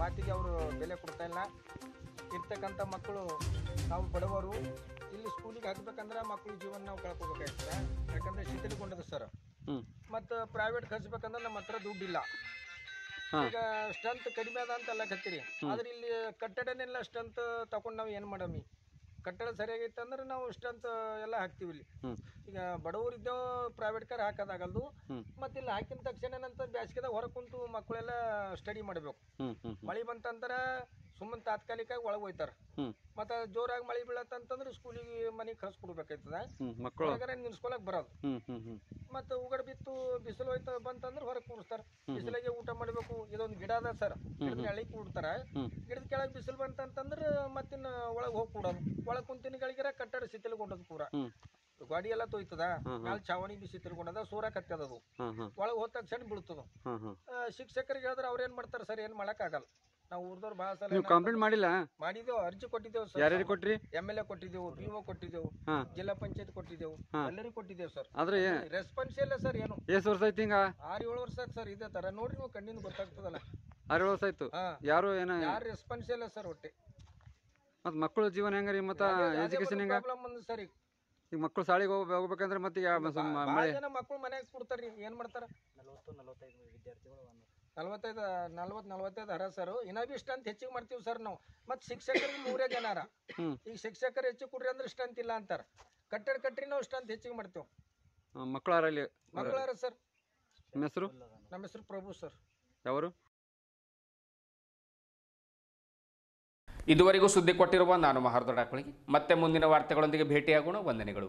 ಮಾತಿಗೆ ಅವರು ಬೆಲೆ ಕೊಡ್ತಾ ಇಲ್ಲ. ಇರ್ತಕ್ಕಂಥ ಮಕ್ಕಳು, ನಾವು ಬಡವರು, ಇಲ್ಲಿ ಸ್ಕೂಲಿಗೆ ಹಾಕ್ಬೇಕಂದ್ರೆ ಮಕ್ಕಳು ಜೀವನ ನಾವು ಕಳ್ಕೊಬೇಕಾಗ್ತದೆ. ಯಾಕಂದರೆ ಶಿಥಿಲಗೊಂಡದ ಸರ್. ಮತ್ತು ಪ್ರೈವೇಟ್ಗೆ ಹಚ್ಬೇಕಂದ್ರೆ ನಮ್ಮ ಹತ್ರ ದುಡ್ಡಿಲ್ಲ. ಈಗ ಸ್ಟ್ರೆಂತ್ ಕಡಿಮೆ ಅದ ಅಂತ ಕತ್ತೀರಿ. ಆದ್ರೆ ಇಲ್ಲಿ ಕಟ್ಟಡನೆಲ್ಲ ಸ್ಟ್ರೆಂತ್ ತಗೊಂಡು ನಾವು ಏನು ಮಾಡಮ್ಮಿ? ಕಟ್ಟಡ ಸರಿಯಾಗಿತ್ತು ಅಂದ್ರೆ ನಾವು ಸ್ಟ್ರೆಂತ್ ಎಲ್ಲ ಹಾಕ್ತೀವಿ. ಇಲ್ಲಿ ಈಗ ಬಡವರಿದ್ದೇವೆ, ಪ್ರೈವೇಟ್ ಕಾರ್ ಹಾಕೋದಾಗಲ್ದು. ಮತ್ತೆ ಇಲ್ಲಿ ಹಾಕಿದ ತಕ್ಷಣ ಏನಂತ ಬ್ಯಾಸಿಗೆದಾಗ ಹೊರ ಕುಂತು ಮಕ್ಕಳೆಲ್ಲ ಸ್ಟಡಿ ಮಾಡಬೇಕು. ಮಳೆ ಬಂತಂದ್ರೆ ಸುಮ್ಮನೆ ತಾತ್ಕಾಲಿಕವಾಗಿ ಒಳಗೆ ಹೋಯ್ತಾರ. ಮತ್ತೆ ಜೋರಾಗಿ ಮಳೆ ಬೀಳತ್ತಂತಂದ್ರೆ ಸ್ಕೂಲಿಗೆ ಮನೆಗೆ ಕಳ್ಸ್ಕೊಡ್ಬೇಕಾಯ್ತದ. ಹೊರಗಡೆ ನಿಲ್ಸ್ಕೊಳಕ್ ಬರೋದು. ಮತ್ತೆ ಉಗಡ್ ಬಿತ್ತು ಬಿಸಿಲು ಹೋಯ್ತ ಬಂತಂದ್ರೆ ಹೊರಗೆ ಕೂಡಿಸ್ತಾರ. ಬಿಸಿಲಿಗೆ ಊಟ ಮಾಡಬೇಕು. ಇದೊಂದು ಗಿಡ ಅದ ಸರ್, ಗಿಡದ ಎಳಿ ಕೂಡ್ತಾರ. ಗಿಡದ ಕೆಳಗೆ ಬಿಸಿಲು ಬಂತಂತಂದ್ರೆ ಮತ್ತಿನ್ನ ಒಳಗೆ ಹೋಗಿ ಕೂಡೋದು. ಒಳಗೆ ಕುಂತಿನಗಳಿಗೆರ ಕಟ್ಟಡ ಶಿಥಿಲಗೊಂಡದು ಪೂರ. ಗಾಡಿ ಎಲ್ಲ ತೊಯ್ತದ, ಮ್ಯಾಲೆ ಚಾವಣಿ ಬಿ ಶಿಥಿಲಗೊಂಡದ, ಸೂರ ಕತ್ತದದು. ಒಳಗೆ ಹೋದ ತಕ್ಷಣ ಬೀಳ್ತದ. ಶಿಕ್ಷಕರಿಗೆ ಹೇಳಿದ್ರೆ ಅವ್ರು ಏನ್ ಮಾಡ್ತಾರೆ ಸರ್? ಏನ್ ಮಾಡಕ್ ಆಗಲ್ಲ. ನಾವು ಊರ್ದವ್ರು ಬಹಳ ಸಲ ಕಂಪ್ಲೇಂಟ್ ಮಾಡಿದೆವು, ಅರ್ಜಿ ಕೊಟ್ಟಿದ್ದೇವೆ ಸರ್. ಯಾರ್ಯಾರು ಕೊಟ್ರಿ? MLA ಕೊಟ್ಟಿದ್ದೆವು, PO ಕೊಟ್ಟಿದ್ದೆವು, ಜಿಲ್ಲಾ ಪಂಚಾಯತ್ ಕೊಟ್ಟಿದ್ದೆವು, ಎಲ್ಲರಿಗೂ ಕೊಟ್ಟಿದ್ದೇವೆ ಸರ್. ಆದ್ರೆ ರೆಸ್ಪಾನ್ಸ್ ಇಲ್ಲ ಸರ್. ಏನು 10 ವರ್ಷ ಆಯ್ತು? ಹಿಂಗ 6-7 ವರ್ಷ ಆಯ್ತು ಸರ್. ಇದೇ ತರ ನೋಡ್ರಿ, ನೀವು ಕಣ್ಣಿಂದ ಗೊತ್ತಾಗ್ತದಲ್ಲ. 6 ವರ್ಷ ಆಯ್ತು. ಯಾರು ಏನ ಯಾರು ರೆಸ್ಪಾನ್ಸ್ ಇಲ್ಲ ಸರ್ ಒಟ್ಟೆ. ಮತ್ತು ಮಕ್ಕಳ ಜೀವನ ಹೆಂಗ್ರಿ ಮತ್ತು ಎಜುಕೇಶನ್ ಹೆಂಗ? ಪ್ರಾಬ್ಲಮ್ ಒಂದು ಸರ್ ಈಗ ಮಕ್ಕಳು ಶಾಲೆಗೆ ಹೋಗ್ಬೇಕಂದ್ರೆ ಮತ್ತೆ ಭಾಳ ಜನ ಮಕ್ಕಳು ಮನೆಗೆ ಕೊಡ್ತಾರೆ ರೀ. ಏನು ಮಾಡ್ತಾರೆ? 40-45 ವಿದ್ಯಾರ್ಥಿಗಳು 40-45 ಹರ ಸರ್. ಇನ್ನೂ ಭೀ ಸ್ಟ್ರೆಂತ್ ಹೆಚ್ಚಿಗೆ ಮಾಡ್ತೀವಿ ಸರ್ ನಾವು. ಮತ್ತು ಶಿಕ್ಷಕರಿಗೆ 3 ಜನ ಅರ. ಈಗ ಶಿಕ್ಷಕರು ಹೆಚ್ಚಿಗೆ ಕೊಡ್ರಿ ಅಂದ್ರೆ ಸ್ಟ್ರೆಂತ್ ಇಲ್ಲ ಅಂತಾರೆ. ಕಟ್ಟಡಿ ನಾವು ಸ್ಟ್ರೆಂತ್ ಹೆಚ್ಚಿಗೆ ಮಾಡ್ತೀವಿ. ಮಕ್ಕಳಾರಲ್ಲಿ ಮಕ್ಕಳಾರ ಸರ್. ನಿಮ್ಮ ಹೆಸರು? ನಮ್ಮ ಹೆಸರು ಪ್ರಭು ಸರ್. ಯಾವರು? ಇದುವರೆಗೂ ಸುದ್ದಿ ಕೊಟ್ಟಿರುವ ನಾನು ಮಹಾರ್ದೊಡಾಕಳಿಗೆ. ಮತ್ತೆ ಮುಂದಿನ ವಾರ್ತೆಗಳೊಂದಿಗೆ ಭೇಟಿಯಾಗೋಣ. ವಂದನೆಗಳು.